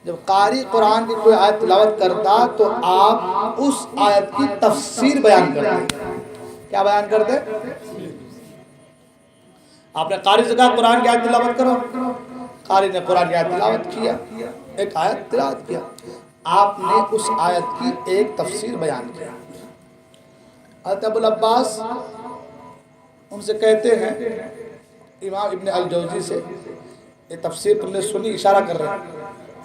جب قاری قرآن کی کوئی آیت تلاوت کرتا تو آپ اس آیت کی تفسیر بیان کرتے۔ کیا بیان کرتے؟ آپ نے قاری سے کہا قرآن کی آیت تلاوت کرو، قاری نے قرآن کی آیت تلاوت کیا، ایک آیت تلاوت کیا، آپ نے اس آیت کی ایک تفسیر بیان کیا۔ حضرت ابو العباس ان سے کہتے ہیں امام ابن الجوزی سے، یہ تفسیر تم نے سنی، اشارہ کر رہے ہیں،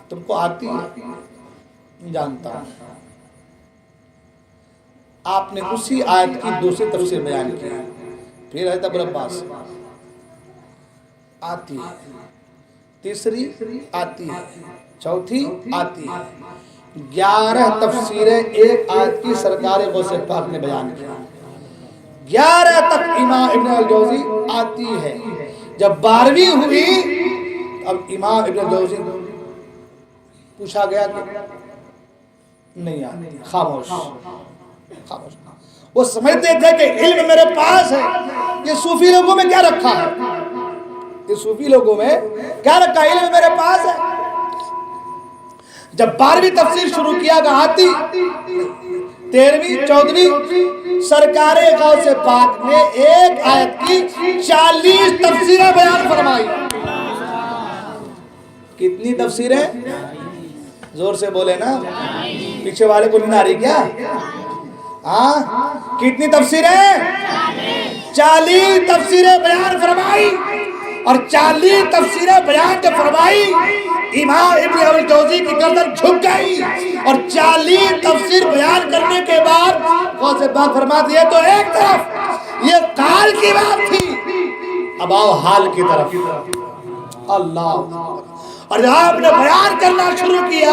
تم کو آتی ہے؟ جانتا ہوں۔ آپ نے اسی آیت کی دوسری تفسیر بیان کی۔ پھر حضرت ابو العباس آتی ہے، تیسری آتی ہے، چوتھی آتی ہے، 11 تفسیریں ایک آیت کی سرکار غوث پاک نے بیان کی۔ 11 تک امام ابن الجوزی آتی ہے۔ جب 12ویں ہوئی اب امام ابن الجوزی پوچھا گیا کہ نہیں آتی، خاموش خاموش۔ وہ سمجھتے تھے کہ علم میرے پاس ہے، یہ صوفی لوگوں میں کیا رکھا ہے، یہ صوفی لوگوں میں کیا رکھا ہے، علم میرے پاس ہے۔ جب 12ویں تفسیر شروع کیا گیا آتی، 13ویں 14ویں سرکار غوث پاک نے ایک آیت کی 40 تفسیریں بیان فرمائی۔ کتنی تفسیریں؟ زور سے بولے نا، پیچھے والے کو نہیں آ رہی کیا؟ ہاں، کتنی تفسیریں؟ 40 تفسیریں بیان فرمائی۔ اور 40 تفسیریں بیان کے فرمائی، امام ابن الجوزی کی گردن جھک گئی۔ اور 40 تفسیر بیان کرنے کے بعد غوث پاک فرماتے ہیں تو ایک طرف یہ قال کی بات تھی، اب آؤ حال کی طرف۔ اللہ، اور جب آپ نے بیان کرنا شروع کیا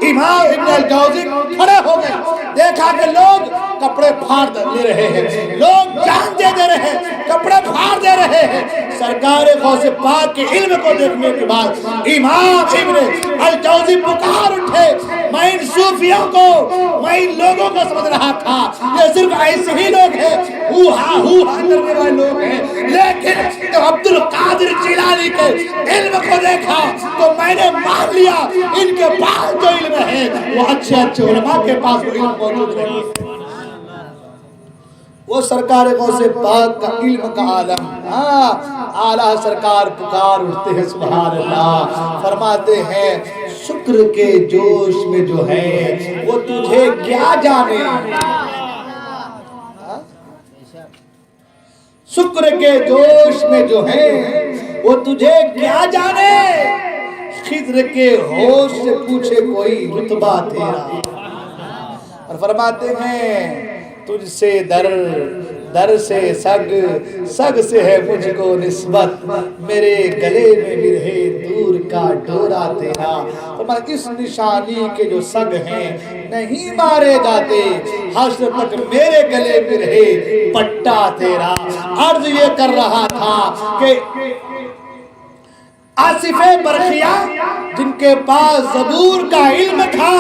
امام ابن الجوزی کھڑے ہو گئے، دیکھا کہ لوگ کپڑے پھاڑ دے رہے ہیں، لوگ جان دے رہے ہیں، کپڑے پھاڑ دے رہے ہیں۔ سرکار غوث پاک کے علم کو دیکھنے کے بعد امام ابن الجوزی پکار اٹھے، میں ان صوفیوں کو، میں ان لوگوں کو سمجھ رہا تھا یہ صرف ایسے ہی لوگ ہیں، ہو ہا کرنے والے لوگ ہیں، لیکن جب عبد القادر جیلانی کے علم کو دیکھا تو میں نے مان لیا ان کے پاس جو علم ہے وہ اچھے علماء کے پاس وہ علم موجود نہیں۔ وہ سرکار غوث پاک کا علم کا عالم، اعلیٰ سرکار پکار اٹھتے ہیں سبحان اللہ، فرماتے ہیں شکر کے جوش میں جو ہے وہ تجھے کیا جانے، شکر کے جوش میں جو ہے وہ تجھے کیا جانے، خضر کے ہوش سے پوچھے کوئی رتبہ تیرا۔ اور فرماتے ہیں تجھ سے در، در سے سگ، سگ سے ہے مجھ کو نسبت، میرے گلے میں بھی رہے دور کا ڈورا تیرا۔ فرماتے اس نشانی کے جو سگ ہیں نہیں مارے جاتے، حشر تک میرے گلے میں رہے پٹا تیرا۔ عرض یہ کر رہا تھا کہ آصف برخیاں جن کے پاس زبور کا علم تھا،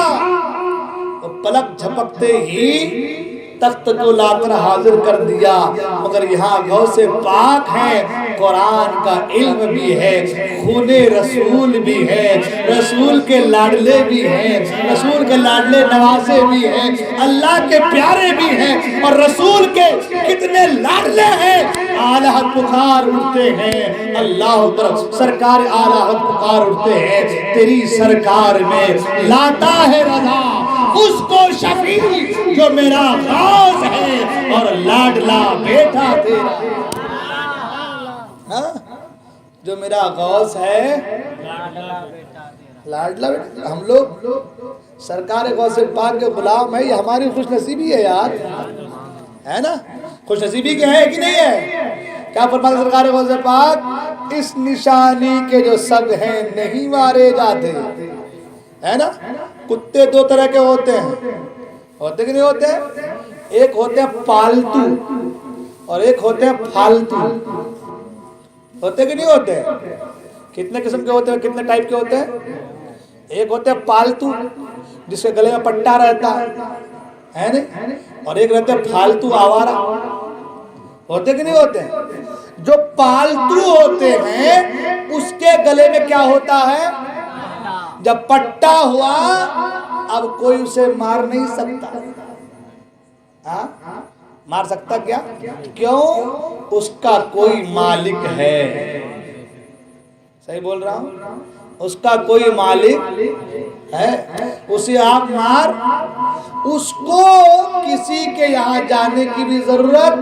وہ پلک جھپکتے ہی تخت کو لا کر حاضر کر دیا، مگر یہاں غوث پاک ہیں، قرآن کا علم بھی ہے، خون رسول بھی ہے، رسول کے لاڈلے بھی ہیں، رسول کے لاڈلے نواسے بھی ہیں، اللہ کے پیارے بھی ہیں، اور رسول کے کتنے لاڈلے ہیں۔ اعلیٰ پکار اٹھتے ہیں اللہ طرف، سرکار اعلیٰ پکار اٹھتے ہیں تیری سرکار میں لاتا ہے رضا اس کو شفیع جو میرا غوث ہے اور لاڈلا بیٹا تیرا، جو میرا غوث ہے لاڈلا بیٹا۔ ہم لوگ سرکار غوث پاک کے غلام ہے، یہ ہماری خوش نصیبی ہے یار، ہے نا؟ خوش نصیبی کے ہے کہ نہیں ہے؟ کیا فرماتے سرکار غوث پاک، اس نشانی کے جو سگ ہیں نہیں مارے جاتے، ہے نا. کتے دو طرح کے ہوتے ہیں, ہوتے کہ نہیں ہوتے؟ ایک ہوتے ہیں پالتو اور ایک ہوتے ہیں پھالتو. ہوتے کہ نہیں ہوتے؟ کتنے قسم کے ہوتے ہیں, کتنے ٹائپ کے ہوتے ہیں؟ ایک ہوتے ہیں پالتو جس کے گلے میں پٹا رہتا ہے نہیں, اور ایک رہتے ہیں پھالتو آوارہ. ہوتے کہ نہیں ہوتے؟ جو پالتو ہوتے ہیں اس کے گلے میں کیا ہوتا ہے؟ جب پٹا ہوا اب کوئی اسے مار نہیں سکتا. مار سکتا کیا؟ کیوں؟ اس کا کوئی مالک ہے. صحیح بول رہا ہوں؟ اس کا کوئی مالک ہے. اسے آپ مار, اس کو کسی کے یہاں جانے کی بھی ضرورت,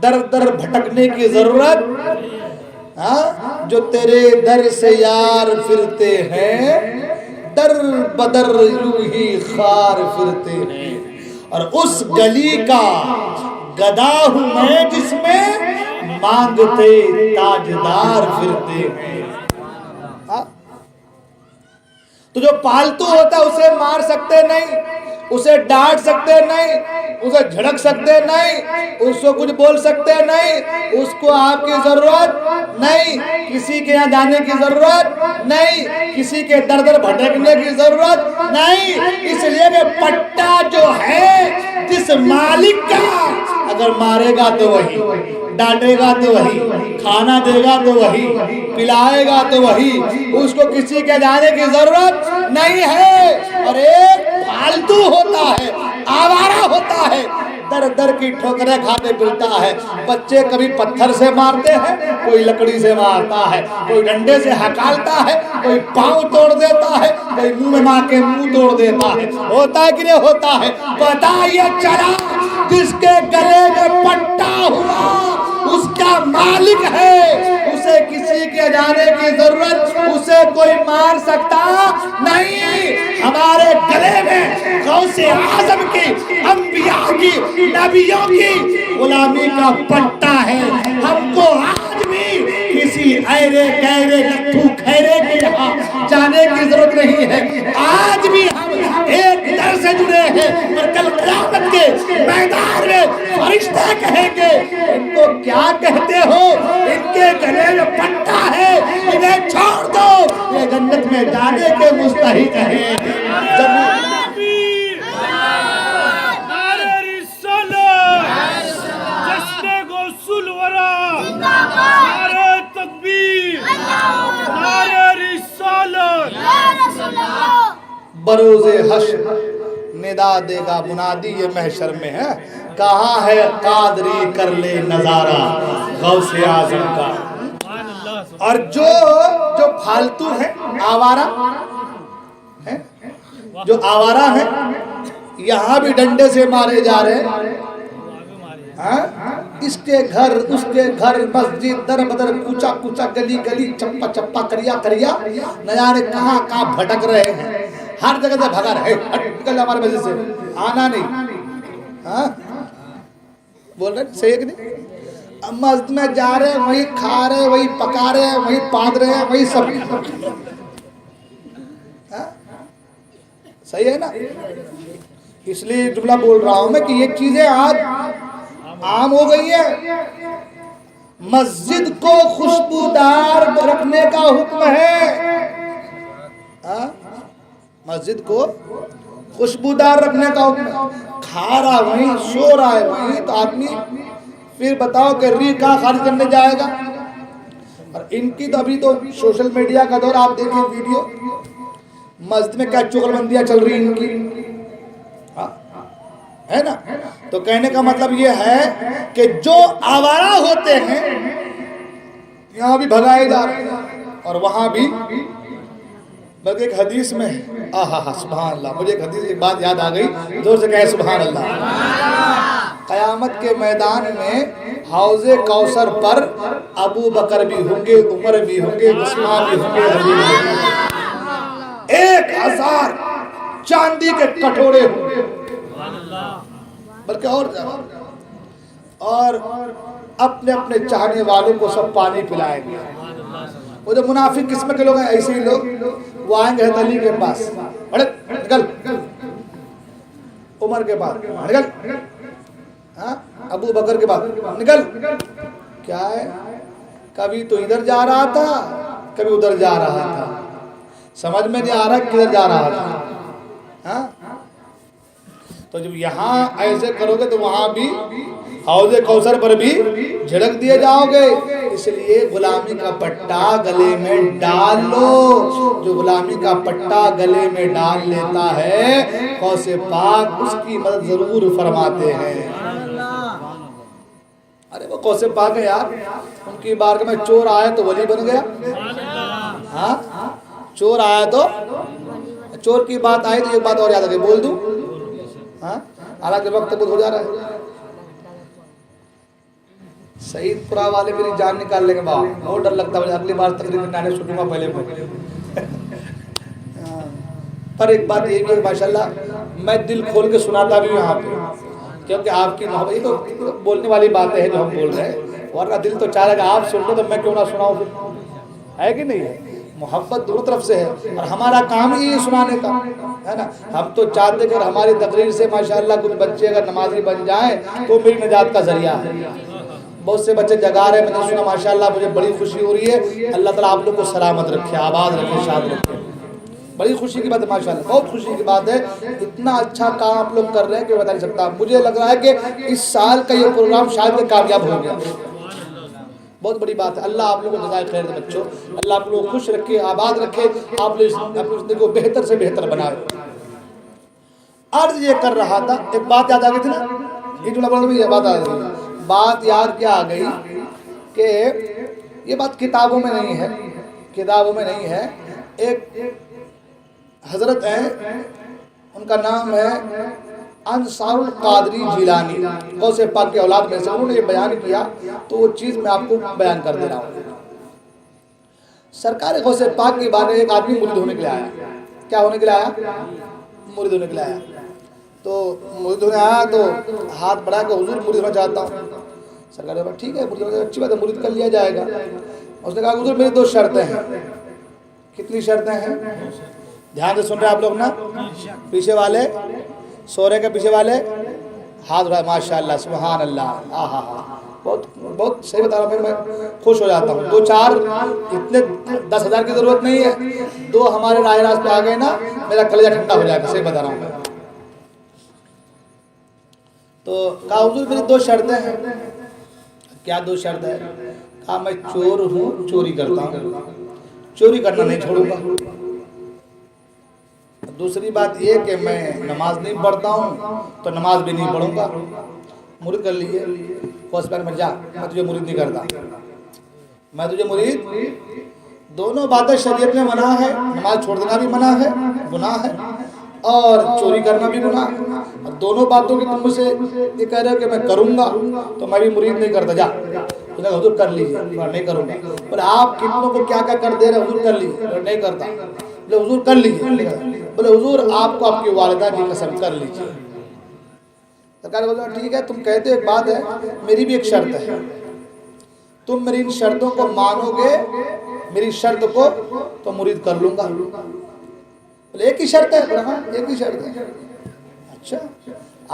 در در بھٹکنے کی ضرورت. جو تیرے در سے یار پھرتے ہیں در بدر یوں ہی خار پھرتے ہیں, اور اس گلی کا گدا ہوں میں جس میں مانگتے تاجدار پھرتے ہیں. تو جو پالتو ہوتا ہے اسے مار سکتے نہیں, اسے ڈانٹ سکتے نہیں, اسے جھڑک سکتے نہیں, اس کو کچھ بول سکتے نہیں, اس کو آپ کی ضرورت نہیں, کسی کے یہاں جانے کی ضرورت نہیں, کسی کے در در بھٹکنے کی ضرورت نہیں. اس لیے کہ پٹا جو ہے جس مالک کا, اگر مارے گا تو وہی, ڈانٹے گا تو وہی, کھانا دے گا تو وہی, پلائے گا تو وہی, اس کو کسی کے جانے کی ضرورت نہیں ہے. اور ایک پالتو ہوتا ہے, آوارہ ہوتا ہے, در در کی ٹھوکریں کھاتے پلتا ہے. بچے کبھی پتھر سے مارتے ہیں, کوئی لکڑی سے مارتا ہے, کوئی ڈنڈے سے ہکالتا ہے, کوئی پاؤں توڑ دیتا ہے, کوئی منہ میں مار کے منہ توڑ دیتا ہے. ہوتا ہے کہ نہیں ہوتا ہے؟ پتہ یہ چلا جس کے گلے میں پٹا ہوا اس کا مالک ہے, اسے کسی کے جانے کی ضرورت, اسے کوئی مار سکتا نہیں. ہمارے گلے میں غوث اعظم کی, انبیاء کی, نبیوں کی غلامی کا پٹا ہے. ہم کو آج بھی کسی ایرے گہرے لٹھو کھیرے کے یہاں جانے کی ضرورت نہیں ہے. آج بھی ہم ایک در سے جڑے ہیں, اور کل قیامت کے میدان میں فرشتے کہیں گے ان کو کیا کہتے ہو, ان کے گلے میں پٹا ہے, انہیں چھوڑ دو, یہ جنت میں جانے کے مستحق ہیں. بروز حشر ندا دے گا منادی یہ محشر میں ہے, کہاں ہے قادری کر لے نظارہ غوث اعظم کا. اور جو پھالتو ہیں, آوارہ ہیں, جو آوارہ ہیں, یہاں بھی ڈنڈے سے مارے جا رہے ہیں. اس کے گھر, اس کے گھر, مسجد, در بدر, کوچا کوچا, گلی گلی, چپا چپا, کریا کریا, نہ جانے کہاں کہاں بھٹک رہے ہیں. ہر جگہ سے بھگا رہے, نکل ہمارے مسجد سے, آنا نہیں. بول رہے صحیح ہے کہ نہیں؟ مسجد میں جا رہے ہیں, وہی کھا رہے ہیں, وہی پکا رہے ہیں, وہی پاد رہے ہیں, وہی سب. صحیح ہے نا؟ اس لیے جملہ بول رہا ہوں میں کہ یہ چیزیں آج عام ہو گئی ہے. مسجد کو خوشبودار رکھنے کا حکم ہے. مسجد کو خوشبودار رکھنے کا حکم ہے. کھا رہا وہیں, سو رہا ہے وہیں, تو آدمی پھر بتاؤ کہ ری کہاں خارج کرنے جائے گا. اور ان کی تو ابھی تو سوشل میڈیا کا دور, آپ دیکھیں ویڈیو, مسجد میں کیا چغل بندیاں چل رہی ان کی, ہے نا. تو کہنے کا مطلب یہ ہے کہ جو آوارہ ہوتے ہیں یہاں بھی بھگائے جا رہے ہیں, اور وہاں بھی. بلکہ ایک حدیث میں, سبحان اللہ, مجھے ایک حدیث, ایک بات یاد آ گئی, زور سے کہے سبحان اللہ. قیامت کے میدان میں حوض کوثر پر ابو بکر بھی ہوں گے, عمر بھی ہوں گے, عثمان بھی ہوں گے, علی بھی ہوں گے. 1000 چاندی کے کٹورے ہوں گے, بلکہ اور اپنے اپنے چاہنے والوں کو سب پانی پلائیں گے. وہ جو منافق قسم کے لوگ ہیں, ایسے ہی لوگ, وہ آئیں گے حضرت علی کے پاس، نکل عمر کے پاس نکل، ہاں ابو بکر کے پاس نکل، کیا ہے کبھی تو ادھر جا رہا تھا کبھی ادھر جا رہا تھا، سمجھ میں نہیں آ رہا کدھر جا رہا تھا، ہاں تو جب یہاں ایسے کرو گے تو وہاں بھی حوض کوثر پر بھی جھڑک دیے جاؤ گے، اس لیے غلامی کا پٹا گلے میں ڈال لو، جو غلامی کا پٹا گلے میں ڈال لیتا ہے غوث پاک اس کی مدد ضرور فرماتے ہیں۔ ارے وہ غوث پاک ہے یار، ان کی بارگاہ میں چور آیا تو ولی بن گیا، ہاں چور آیا تو، چور کی بات آئی تو ایک بات اور یاد رکھے بول دوں، ہاں حالانکہ وقت بہت ہو جا رہا ہے، سعید پورہ والے میری جان نکال لیں گے باپ، بہت ڈر لگتا ہے، اگلی بار تقریر نانے سنوں گا پہلے میں، پر ایک بات یہ بھی ہے ماشاءاللہ میں دل کھول کے سناتا بھی ہوں یہاں پہ، کیونکہ آپ کی محبت، یہ تو بولنے والی باتیں ہیں جو ہم بول رہے ہیں، ورنہ دل تو چاہ رہا ہے کہ آپ سن لو تو میں کیوں نہ سناؤں پھر، ہے کہ نہیں ہے، محبت دونوں طرف سے ہے، اور ہمارا کام ہی یہ سنانے کا ہے نا، ہم تو چاہتے کہ ہماری تقریر سے ماشاءاللہ کچھ بچے اگر نمازی بن جائیں تو میری نجات کا ذریعہ ہے، بہت سے بچے جگا رہے ہیں، میں نے سنا ماشاءاللہ مجھے بڑی خوشی ہو رہی ہے، اللہ تعالیٰ آپ لوگ کو سلامت رکھے، آباد رکھے، شاد رکھے، بڑی خوشی کی بات ہے ماشاءاللہ، بہت خوشی کی بات ہے، اتنا اچھا کام آپ لوگ کر رہے ہیں کہ بتا نہیں سکتا، مجھے لگ رہا ہے کہ اس سال کا یہ پروگرام شاید کہ کامیاب ہو گیا، بہت بڑی بات ہے، اللہ آپ لوگوں کو جزائے خیر دے بچوں، اللہ آپ لوگوں کو خوش رکھے، آباد رکھے، آپ لوگ اپنی زندگی کو بہتر سے بہتر بنائے۔ عرض یہ کر رہا تھا، ایک بات یاد آ گئی تھی نا، یہ جو لفظ میں یہ بات آ گئی، بات یاد کیا آ گئی کہ یہ بات کتابوں میں نہیں ہے، کتابوں میں نہیں ہے، ایک حضرت ہیں ان کا نام ہے انصار القادری جیلانی، غوث پاک کے اولاد میں سے، انہوں نے یہ بیان کیا تو وہ چیز میں آپ کو بیان کر دے رہا ہوں۔ سرکار غوث پاک کی بارے ایک آدمی مرید ہونے کے لیے آیا، کیا ہونے کے لیے آیا؟ مرید ہونے کے لیے آیا، تو مرید ہونے آیا تو ہاتھ بڑھا کہ حضور مرید ہونا چاہتا ہوں، سرکار نے کہا ٹھیک ہے مرید ہونا اچھی بات ہے، مرید کر لیا جائے گا، اس نے کہا حضور میری 2 شرطیں ہیں، کتنی شرطیں ہیں؟ دھیان سے سن رہے آپ لوگ نا، پیچھے والے سورے کے پیچھے والے ہاتھ اٹھائے، ماشاءاللہ سبحان اللہ، آہا بہت بہت صحیح بتا رہا ہوں، میں خوش ہو جاتا ہوں، 2-4 اتنے 10,000 کی ضرورت نہیں ہے، 2 ہمارے راہ راست پہ آ گئے نا میرا کلیجہ ٹھنڈا ہو جائے گا، صحیح بتا رہا ہوں میں۔ تو کہا حضور میری 2 شرطیں ہیں، کیا 2 شرط ہے؟ کہا میں چور ہوں، چوری کرتا ہوں، چوری کرنا نہیں چھوڑوں گا، دوسری بات یہ کہ میں نماز نہیں پڑھتا ہوں تو نماز بھی نہیں پڑھوں گا، مرید کر لیجئے، غوث پاک میں جا میں تجھے مرید نہیں کرتا، میں تجھے مرید، دونوں باتیں شریعت میں منع ہے، نماز چھوڑ دینا بھی منع ہے، گناہ ہے، اور چوری کرنا بھی گناہ ہے، اور دونوں باتوں کی تم مجھ سے یہ کہہ رہے ہو کہ میں کروں گا تو میں بھی مرید نہیں کرتا، جا حضور کر لیجئے، نہیں کروں گا، بولے آپ کتنوں کو کیا کیا کر دے رہے حضور کر لیجئے، نہیں کرتا، بولے حضور کر لیجئے، بولے حضور آپ کو آپ کی والدہ کی قسم کر لیجئے، سرکار بولے ٹھیک ہے تم کہتے ایک بات ہے، میری بھی ایک شرط ہے، تم میری ان شرطوں کو مانو گے، میری شرط کو تو مرید کر لوں گا، بولے ایک ہی شرط ہے، ہاں ایک ہی شرط ہے، اچھا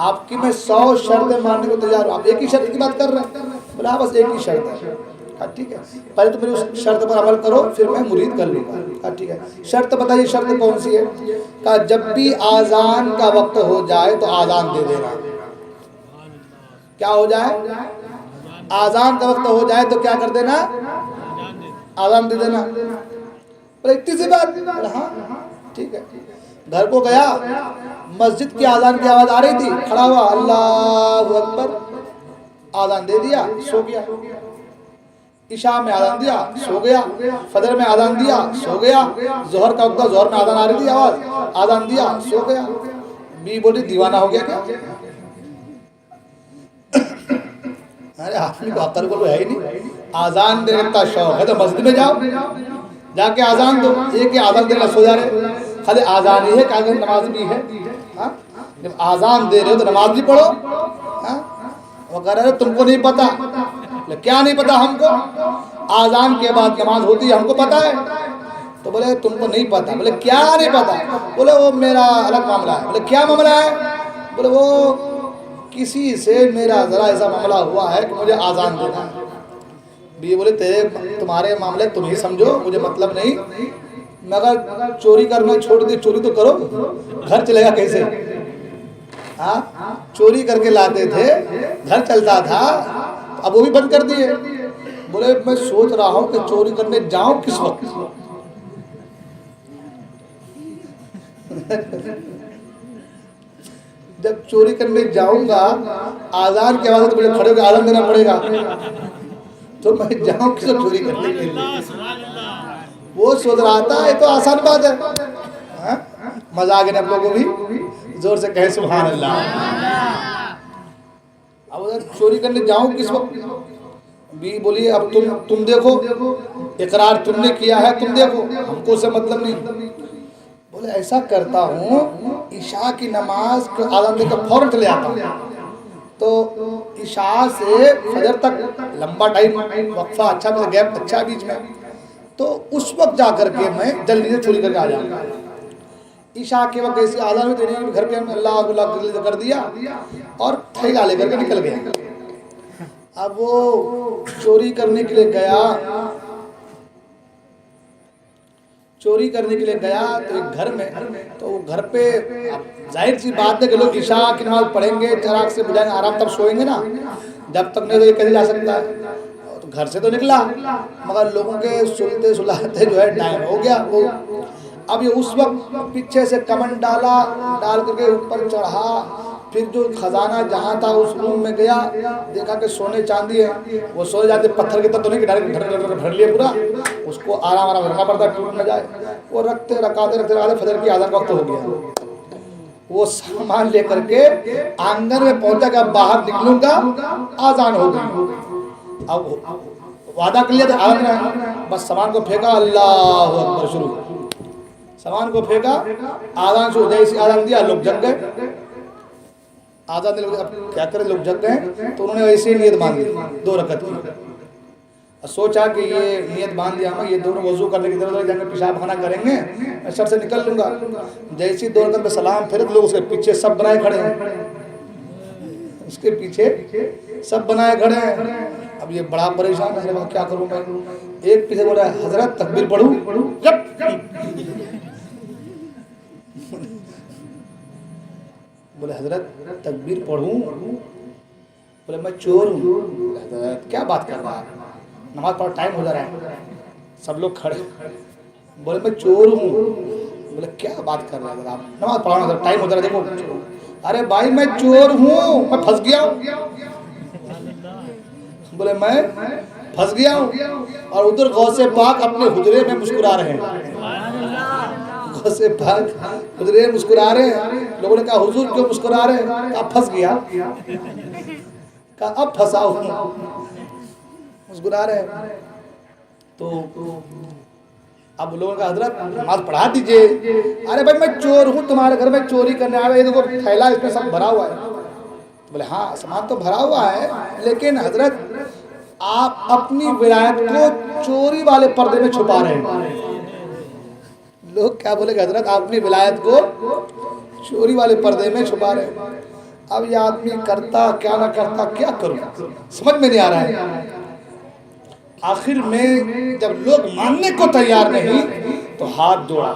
آپ کی میں 100 شرطیں ماننے کو تیار ہوں، آپ ایک ہی شرط کی بات کر رہے ہیں، بولے ہاں بس ایک ہی شرط ہے، کہا ٹھیک ہے پہلے تو میری اس شرط پر عمل کرو پھر میں مرید کر لوں گا، کہا ٹھیک ہے شرط بتائیے شرط کون سی ہے؟ کہا جب بھی آذان کا وقت ہو جائے تو آذان دے دینا، کیا ہو جائے؟ آذان کا وقت ہو جائے تو کیا کر دینا؟ آذان دے دینا، بولے اتنی سی بات؟ ہاں ٹھیک ہے، گھر کو گیا، مسجد کی آذان کی آواز آ رہی تھی، کھڑا ہوا اللہ اکبر، آذان دے دیا، سو گیا، عشاء میں آذان دیا، سو گیا، فجر میں آذان دیا، سو گیا، ظہر کا وقت ظہر میں آذان آ رہی تھی آواز، آذان دیا، سو گیا، بی بولی دیوانہ ہو گیا کیا؟ ارے آدمی کو عقل کو ہے ہی نہیں، آذان دینے کا شوق ہے تو مسجد میں جاؤ، جا کے آذان دو، ایک ہی آذان دینا سو جا رہے، خالی آذان ہی ہے کہ آگے نماز بھی ہے، جب آذان دے رہے ہو تو نماز بھی پڑھو، وہ کہہ رہے تم کو نہیں پتا، کیا نہیں پتا ہم کو؟ آذان کے بعد نماز ہوتی ہے ہم کو پتا ہے، تو بولے تم کو نہیں پتا. بولے کیا نہیں پتا؟ بولے وہ میرا الگ معاملہ ہے. بولے کیا معاملہ ہے؟ بولے وہ کسی سے میرا ذرا ایسا معاملہ ہوا ہے کہ مجھے آزان دینا ہے. بھی بولے تمہارے معاملے تم ہی سمجھو، مجھے مطلب نہیں. مگر چوری کرنا چھوڑ دے، چوری تو کرو، گھر چلے گا کیسے؟ ہاں چوری کر کے لاتے تھے، گھر چلتا تھا، اب وہ بھی بند کر دیے. بولے میں سوچ رہا ہوں کہ چوری کرنے جاؤں کس وقت. جب چوری کرنے جاؤں گا آزان کی آواز تو مجھے کھڑے ہو کے آزان دینا پڑے گا، تو میں جاؤں کس وقت چوری کرنے کے لیے. وہ سوچ رہا تھا یہ تو آسان بات ہے. مزہ آ گیا آپ لوگوں کو بھی؟ زور سے کہے سبحان اللہ. اب چوری کرنے جاؤں کس وقت؟ بھی بولیے اب تم دیکھو، اقرار تم نے کیا ہے، تم دیکھو، ہم کو اسے مطلب نہیں. بولے ایسا کرتا ہوں عشاء کی نماز کو آزان دے کر فوراً چلے آتا ہوں. تو عشاء سے فجر تک لمبا ٹائم وقفہ اچھا، مجھے گیپ اچھا بیچ میں، تو اس وقت جا کر کے میں جلدی سے چوری کر کے آ جاؤں گا. عشاء کے وقت ایسی آزان ہوئی تو گھر پہ ہم اللہ اللہ کر دیا اور تھیلا لے کر کے نکل گیا. اب وہ چوری کرنے کے لیے گیا، چوری کرنے کے لیے گیا تو ایک گھر میں، تو گھر پہ ظاہر سی بات ہے کہ لوگ عشاء کی نماز پڑھیں گے، چراغ سے بجھائیں گے، آرام تب سوئیں گے نا، جب تک نہیں تو یہ کہیں جا سکتا ہے. تو گھر سے تو نکلا مگر لوگوں کے سلتے سلاتے جو ہے ٹائم ہو گیا. وہ اب یہ اس وقت پیچھے سے کمن ڈال کر کے اوپر چڑھا، پھر جو خزانہ جہاں تھا اس روم میں گیا، دیکھا کہ سونے چاندی ہے. وہ سونے جاتے پتھر کے تک تو نہیں کہ ڈائریکٹ بھر لیے پورا، اس کو آرام آرام رکھنا پڑتا ہے ٹوٹ نہ جائے. وہ رکھتے فجر کی آزان وقت ہو گیا. وہ سامان لے کر کے آنگن میں پہنچا کہ اب باہر نکلوں گا، آزان ہو گئی. اب وعدہ کر لیا تھا آزان ہے، بس سامان کو پھینکا، اللہ اکبر شروع، سامان کو پھینکا، آزان شروع. جیسی آزان دیا لوگ جگ گئے. آزان دے اب کیا کرے، لوگ جگ گئے تو انہوں نے ویسے نیت باندھ دی 2 رکعت کی. سوچا کہ یہ نیت باندھ دیا میں، یہ دونوں وضو کرنے کی ضرورت ہے، جائیں گے پیشاب خانہ کریں گے، میں سر سے نکل لوں گا. جیسی 2 رکعت میں سلام پھر لوگ اس کے پیچھے سب بنائے کھڑے ہیں، اس کے پیچھے سب بنائے کھڑے ہیں. اب یہ بڑا پریشان ہے، کیا کروں میں. ایک پیچھے بول رہا ہے حضرت تکبیر پڑھوں، بولے حضرت تکبیر پڑھوں، بولے میں چور ہوں. حضرت کیا بات کر رہا ہے، نماز پڑھ ٹائم ہو جا رہا ہے. سب لوگ کھڑے، بولے میں چور ہوں. بولے کیا بات کر رہے ہیں آپ، نماز پڑھانا ٹائم ہو جا رہا ہے دیکھو. ارے بھائی میں چور ہوں، میں پھنس گیا ہوں. بولے میں پھنس گیا ہوں. اور ادھر غوث پاک اپنے حجرے میں مسکرا رہے ہیں، غوث پاک حجرے میں مسکرا رہے ہیں. لوگوں نے کہا حضور کیوں مسکرا رہے ہیں؟ کہا پھنس گیا. کہا اب پھنسا ہوں، مسکرا رہے ہیں. تو اب لوگوں کا حضرت نماز پڑھا دیجئے. ارے بھائی میں چور ہوں، تمہارے گھر میں چوری کرنے آیا، یہ دیکھو تھیلا اس میں سب بھرا ہوا ہے. بولے ہاں سامان تو بھرا ہوا ہے، لیکن حضرت آپ اپنی ولایت کو چوری والے پردے میں چھپا رہے ہیں. لوگ کیا بولے کہ حضرت آپ اپنی ولایت کو چوری والے پردے میں چھپا رہے ہیں. اب یہ آدمی کرتا کیا نہ کرتا، کیا کروں سمجھ میں نہیں آ رہا ہے. آخر میں جب لوگ ماننے کو تیار نہیں تو ہاتھ جوڑا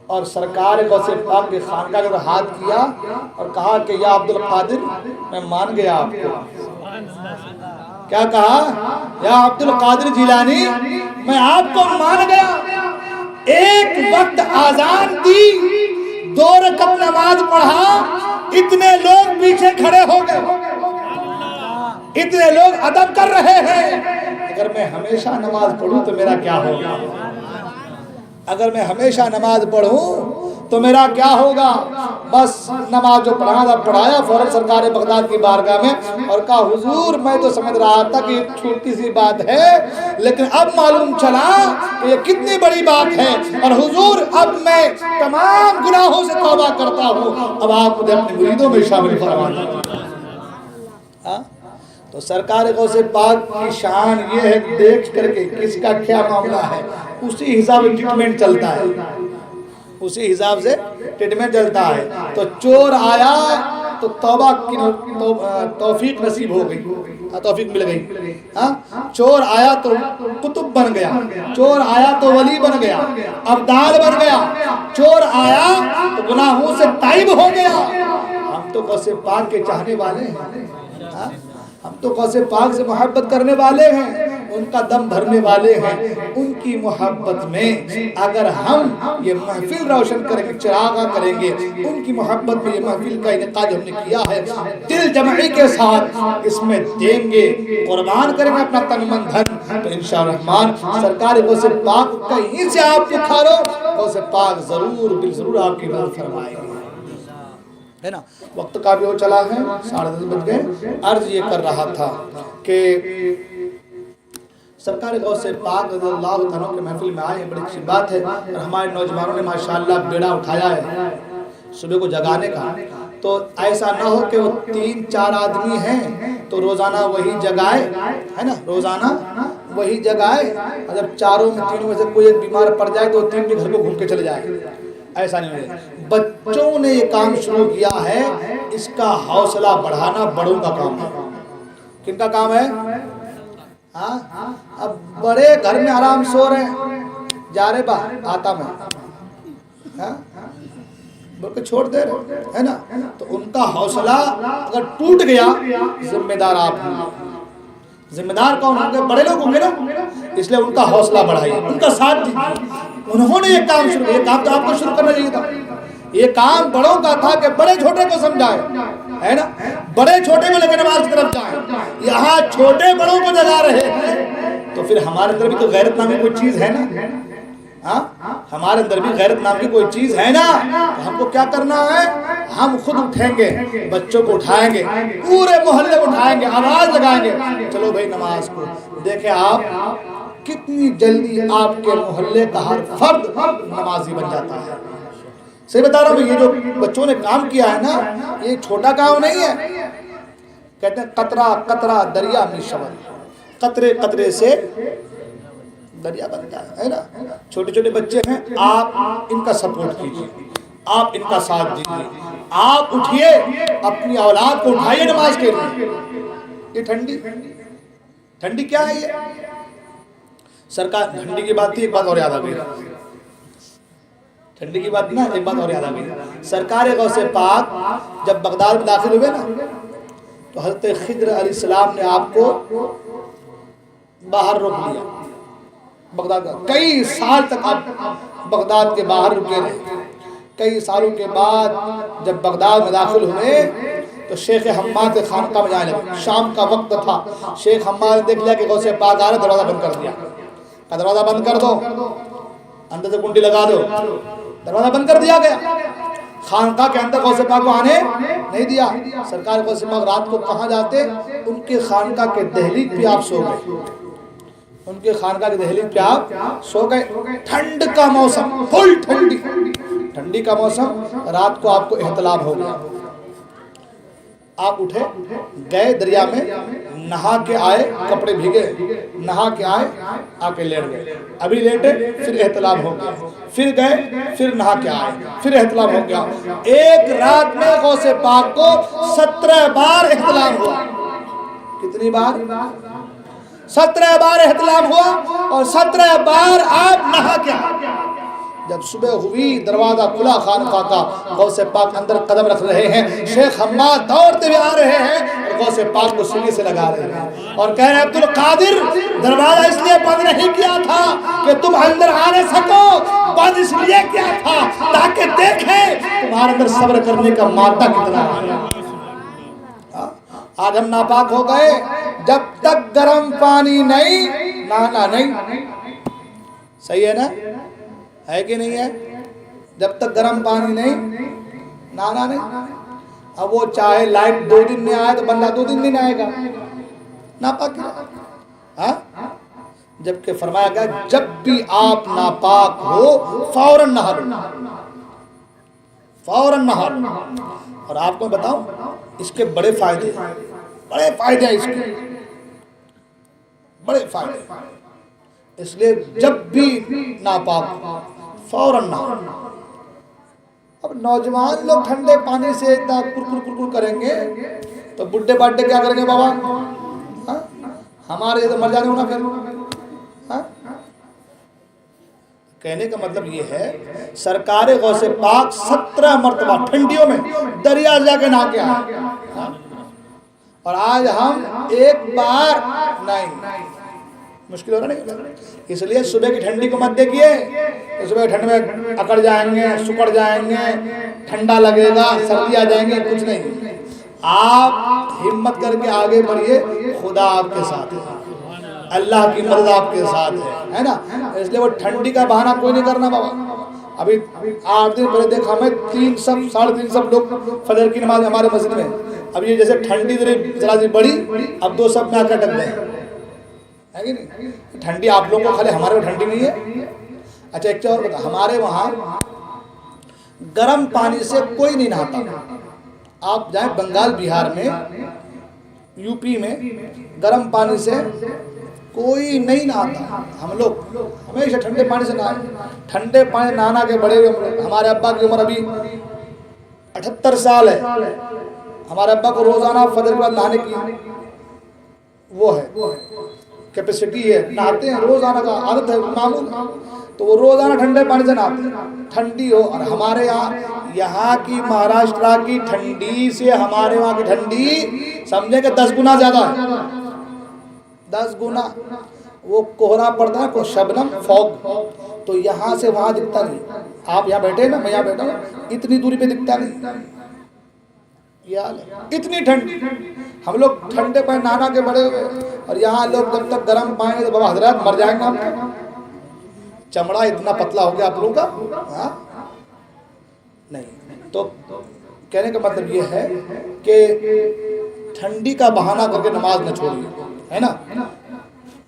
اور سرکار غوث پاک کے خانقاہ کے ہاتھ کیا اور کہا کہ یا عبد القادر میں مان گیا آپ کو. کیا کہا؟ یا عبد القادر جیلانی میں آپ کو مان گیا. ایک وقت آزان دی، 2 رکعت نماز پڑھا، اتنے لوگ پیچھے کھڑے ہو گئے، اتنے لوگ ادب کر رہے ہیں. اگر میں ہمیشہ نماز پڑھوں تو میرا کیا ہوگا، اگر میں ہمیشہ نماز پڑھوں تو میرا کیا ہوگا. بس نماز جو پڑھانا تھا پڑھایا، فوراً سرکار بغداد کی بارگاہ میں اور کہا حضور میں تو سمجھ رہا تھا کہ یہ چھوٹی سی بات ہے، لیکن اب معلوم چلا کہ یہ کتنی بڑی بات ہے. اور حضور اب میں تمام گناہوں سے توبہ کرتا ہوں، اب آپ مجھے اپنے مریدوں میں شامل فرما دیں. تو سرکار غوث پاک کی شان یہ ہے دیکھ کر کے کس کا کیا معاملہ ہے اسی حساب سے ٹریٹمنٹ چلتا ہے، اسی حساب سے ٹریٹمنٹ چلتا ہے۔ تو چور آیا تو توبہ کی توفیق نصیب ہو گئی، توفیق مل گئی۔ چور آیا تو قطب بن گیا، چور آیا تو ولی بن گیا، ابدال بن گیا، چور آیا تو گناہوں سے تائب ہو گیا۔ ہم تو غوث پاک کے چاہنے والے ہیں، ہم تو غوث پاک سے محبت کرنے والے ہیں، ان کا دم بھرنے والے ہیں۔ ان کی محبت میں اگر ہم یہ محفل روشن کریں گے، چراغاں کریں گے، ان کی محبت میں یہ محفل کا انعقاد ہم نے کیا ہے، دل جمعی کے ساتھ اس میں دیں گے، قربان کریں گے اپنا تن من دھن، تو انشاءالرحمن سرکار غوث پاک کہیں سے آپ پکارو، غوث پاک ضرور بالضرور آپ کی مدد فرمائیں گے، ہے نا۔ وقت کا بھی ہو چلا ہے، 10:30 بج گئے۔ عرض یہ کر رہا تھا کہ سرکار غوث پاک رضی اللہ عنہ کے محفل میں آئے ہیں، بڑی اچھی بات ہے، اور ہمارے نوجوانوں نے ماشاءاللہ بیڑا اٹھایا ہے صبح کو جگانے کا۔ تو ایسا نہ ہو کہ وہ 3-4 آدمی ہیں تو روزانہ وہی جگائے، ہے نا، روزانہ وہی جگائے، اور جب چاروں میں تینوں میں سے کوئی ایک بیمار پڑ جائے تو 3 بھی گھر کو گھوم کے چلے جائے، ایسا نہیں ہے۔ بچوں نے یہ کام شروع کیا ہے، اس کا حوصلہ بڑھانا بڑوں کا کام ہے۔ کن کا کام ہے؟ اب بڑے گھر میں آرام سو رہے ہیں، جا رہے با آتا میں بول کے چھوڑ دے رہے، ہے نا۔ تو ان کا حوصلہ اگر ٹوٹ گیا، ذمہ دار آپ ہوں، ذمہ دار کون ہوں گے؟ بڑے لوگ ہوں گے نا، اس لیے ان کا حوصلہ بڑھائیے، ان کا ساتھ دیجیے۔ انہوں نے یہ کام شروع کیا، یہ کام تو آپ کو شروع کرنا چاہیے تھا۔ یہ کام بڑوں کا تھا کہ بڑے چھوٹے کو سمجھائے، ہے نا، بڑے چھوٹے کو لے کے نماز کی طرف جائیں۔ یہاں چھوٹے بڑوں کو جگا رہے ہیں، تو پھر ہمارے اندر بھی تو غیرت نامی کوئی چیز ہے نا، ہمارے اندر بھی غیرت نام کی کوئی چیز ہے نا۔ ہم کو کیا کرنا ہے؟ ہم خود اٹھیں گے، بچوں کو اٹھائیں گے، پورے محلے کو اٹھائیں گے، آواز لگائیں گے، چلو بھائی نماز کو۔ دیکھیں آپ کتنی جلدی آپ کے محلے کا ہر فرد نمازی بن جاتا ہے۔ صحیح بتا رہا ہوں، یہ جو بچوں نے کام کیا ہے نا، یہ چھوٹا کام نہیں ہے۔ کہتے ہیں قطرہ قطرہ دریا میں شبل، قطرے قطرے سے دریا بنتا ہے نا۔ چھوٹے چھوٹے بچے ہیں، آپ ان کا سپورٹ کیجیے، آپ ان کا ساتھ دیجیے، آپ اٹھیے، اپنی اولاد کو اٹھائیے نماز کے لیے۔ یہ ٹھنڈی کیا ہے؟ یہ سرکار ٹھنڈی کی بات تھی، ایک بات اور یاد آ گئی، ٹھنڈی کی بات نا، ایک بات اور یاد آ گئی۔ سرکار غوث پاک جب بغداد میں داخل ہوئے نا، تو حضرت خضر علیہ السلام نے آپ کو باہر روک لیا بغداد کا۔ کئی سال تک آپ بغداد کے باہر رکے رہے۔ کئی سالوں کے بعد جب بغداد میں داخل ہوئے تو شیخ حماد خانقاہ میں جانے لگے۔ شام کا وقت تھا، شیخ حماد نے دیکھ لیا کہ غوث پاک آ رہے، دروازہ بند کر دیا۔ دروازہ بند کر دو، اندر سے کنڈی لگا دو، دروازہ بند کر دیا گیا۔ خانقاہ کے اندر غوث پاک کو آنے نہیں دیا۔ سرکار غوث پاک رات کو کہاں جاتے؟ ان کے خانقاہ کے دہلیز پہ آپ سو گئے، ان کے خانقاہ کے دہلیز پہ آپ سو گئے۔ ٹھنڈ کا موسم، فل ٹھنڈی کا موسم، رات کو آپ کو احتلام ہو گیا۔ آپ اٹھے، گئے دریا میں، نہا کے آئے، کپڑے بھیگے، نہا کے آئے، آ کے لیٹ گئے۔ ابھی لیٹے، پھر احتلام ہو گیا، پھر گئے، پھر نہا کے آئے، پھر احتلام ہو گیا۔ ایک رات میں غوث پاک کو 17 بار احتلام ہوا۔ کتنی بار؟ 17 بار احتلام ہوا، اور 17 بار آپ نہا کے آئے۔ جب صبح ہوئی، دروازہ کھلا خانقاہ کا، غوث پاک اندر قدم رکھ رہے ہیں۔ شیخ حماد دوڑتے ہوئے آ رہے ہیں اور غوث پاک کو سینے سے لگا رہے ہیں اور کہہ رہے ہیں عبدالقادر، دروازہ اس لیے بند نہیں کیا تھا کہ تم اندر آ نہ سکو، بند اس لیے کیا تھا تاکہ دیکھیں تمہارے اندر صبر کرنے کا مادہ کتنا ہے۔ آج ہم ناپاک ہو گئے، جب تک گرم پانی نہیں، نہانا نہیں۔ صحیح ہے نا؟ ہے کہ نہیں ہے؟ جب تک گرم پانی نہیں، نہانا نہیں۔ اب وہ چاہے لائٹ 2 دن میں آئے تو بندہ 2 دن نہیں نہائے گا، ناپاک ہے۔ جبکہ فرمایا گیا جب بھی آپ ناپاک ہو فوراً نہا لو، فوراً نہا لو۔ اور آپ کو بتاؤں اس کے بڑے فائدے ہیں، بڑے فائدے ہیں اس کے، بڑے فائدے۔ اس لیے جب بھی ناپاک فوراً نہ، اب نوجوان لوگ ٹھنڈے پانی سے اتنا کرکر کریں گے تو بڈھے باڈے کیا کریں گے بابا؟ ہاں؟ ہمارے تو مر جانے ہونا پھر۔ ہاں؟ کہنے کا مطلب یہ ہے سرکار غوث پاک 17 مرتبہ ٹھنڈیوں میں دریا جا کے نہا کے آئے، اور آج ہم ایک بار نہیں، مشکل ہو رہا نہیں۔ اس لیے صبح کی ٹھنڈی کو مت دیکھیے، صبح ٹھنڈ میں اکڑ جائیں گے، سکڑ جائیں گے، ٹھنڈا لگے گا، سردی آ جائیں گے، کچھ نہیں۔ آپ ہمت کر کے آگے بڑھیے، خدا آپ کے ساتھ ہے، اللہ کی مدد آپ کے ساتھ ہے نا۔ اس لیے وہ ٹھنڈی کا بہانہ کوئی نہیں کرنا بابا۔ ابھی 8 دن پہلے دیکھا میں 300-350 لوگ فجر کی نماز ہمارے مسجد میں، اب یہ جیسے ٹھنڈی ذرا سی بڑی، اب 2 سب میں آ کر ٹک گئے، ہے کہ نہیں؟ ٹھنڈی آپ لوگوں کو خالی، ہمارے وہ ٹھنڈی نہیں ہے۔ اچھا ایک چیز اور بتا، ہمارے وہاں گرم پانی سے کوئی نہیں نہاتا۔ آپ جائیں بنگال، بہار میں، یو پی میں، گرم پانی سے کوئی نہیں نہاتا۔ ہم لوگ ہمیشہ ٹھنڈے پانی سے نہائے، ٹھنڈے پانی نہانا کے بڑے ہوئے ہم لوگ۔ ہمارے ابا کی عمر ابھی 78 سال ہے، ہمارے ابا کو روزانہ فجر کے بعد نہانے کی وہ ہے، کیپیسٹی ہے، نہاتے ہیں روزانہ کا عادت ہے، معمول، تو وہ روزانہ ٹھنڈے پانی سے نہاتے ہیں، ٹھنڈی ہو۔ اور ہمارے یہاں کی مہاراشٹرا کی ٹھنڈی سے ہمارے وہاں کی ٹھنڈی سمجھیں کہ 10 گنا زیادہ ہے، 10 گنا۔ وہ کوہرا پڑتا ہے کو شبنم فوگ، تو یہاں سے وہاں دکھتا نہیں۔ آپ یہاں بیٹھے نا، میں یہاں بیٹھا ہوں، اتنی دوری پہ دکھتا نہیں، اتنی ٹھنڈی۔ ہم لوگ ٹھنڈے پانی نہانا کے بڑے ہوئے، اور یہاں لوگ جب تک گرم پائیں تو بابا حضرات مر جائیں گے آپ، چمڑا اتنا پتلا ہو گیا آپ لوگوں کا۔ ہاں نہیں، تو کہنے کا مطلب یہ ہے کہ ٹھنڈی کا بہانہ کر کے نماز نہ چھوڑیے، ہے نا،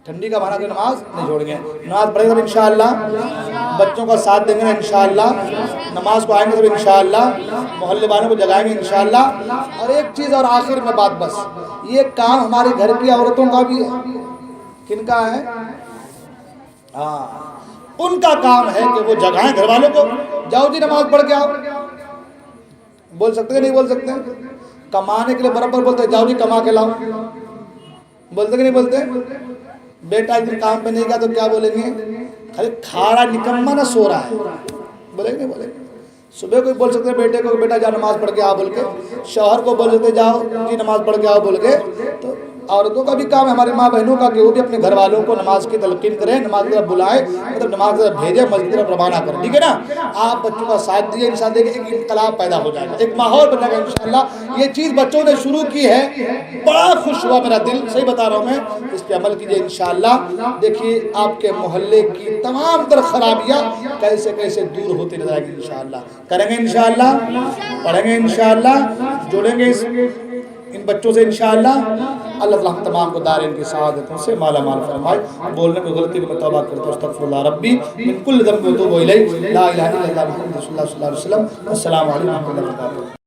ٹھنڈی کا بہانہ کر کے نماز نہیں چھوڑیں گے۔ نماز پڑھیں گے انشاءاللہ، بچوں کا ساتھ دیں گے انشاءاللہ، نماز کو آئیں گے سب انشاءاللہ، محلے والوں کو جگائیں گے انشاءاللہ۔ اور ایک چیز اور آخر میں بات، بس یہ کام ہمارے گھر کی عورتوں کا بھی ہے۔ کن کا ہے؟ ہاں، ان کا کام ہے کہ وہ جگائیں گھر والوں کو، جاؤ جی نماز پڑھ کے آؤ۔ بول سکتے ہیں نہیں بول سکتے؟ کمانے کے لیے برابر بولتے جاؤ جی کما کے لاؤ، بولتے کہ نہیں بولتے؟ بیٹا ایک دن کام پہ نہیں گیا تو کیا بولیں گے؟ خالی کھارا نکمہ نہ سو رہا ہے، بولے کہ نہیں بولے؟ صبح کو بول سکتے ہیں بیٹے کو بیٹا جا نماز پڑھ کے آ بول کے، شوہر کو بول سکتے جاؤ جی نماز پڑھ کے آؤ بول کے۔ تو عورتوں کا بھی کام ہے، ہماری ماں بہنوں کا، کہ وہ بھی اپنے گھر والوں کو نماز کی تلقین کریں، نماز کی طرف بلائیں، مطلب نماز کی طرف بھیجیں، مسجد کی طرف روانہ کریں، ٹھیک ہے نا۔ آپ بچوں کا ساتھ دیجیے، انشاءاللہ دیکھیں ایک انقلاب پیدا ہو جائے گا، ایک ماحول بن جائے گا انشاءاللہ۔ یہ چیز بچوں نے شروع کی ہے، بڑا خوش ہوا میرا دل، صحیح بتا رہا ہوں میں، اس پہ عمل کیجیے انشاءاللہ۔ دیکھیے آپ کے محلے کی تمام تر خرابیاں کیسے کیسے دور ہوتی نظر آئے گی انشاءاللہ۔ کریں گے انشاءاللہ، پڑھیں گے انشاءاللہ، جڑیں گے ان بچوں سے انشاءاللہ۔ اللہ تعالیٰ ہم تمام کو دارین کی سعادتوں سے مالا مال فرمائے۔ بولنے کو غلطی کو میں توبہ کرتا ہوں، استغفر اللہ ربی من کل ذنب و اتوب الیہ، لا الہ الا اللہ محمد رسول اللہ صلی اللہ علیہ وسلم۔ السلام علیکم ورحمۃ اللہ وبرکاتہ۔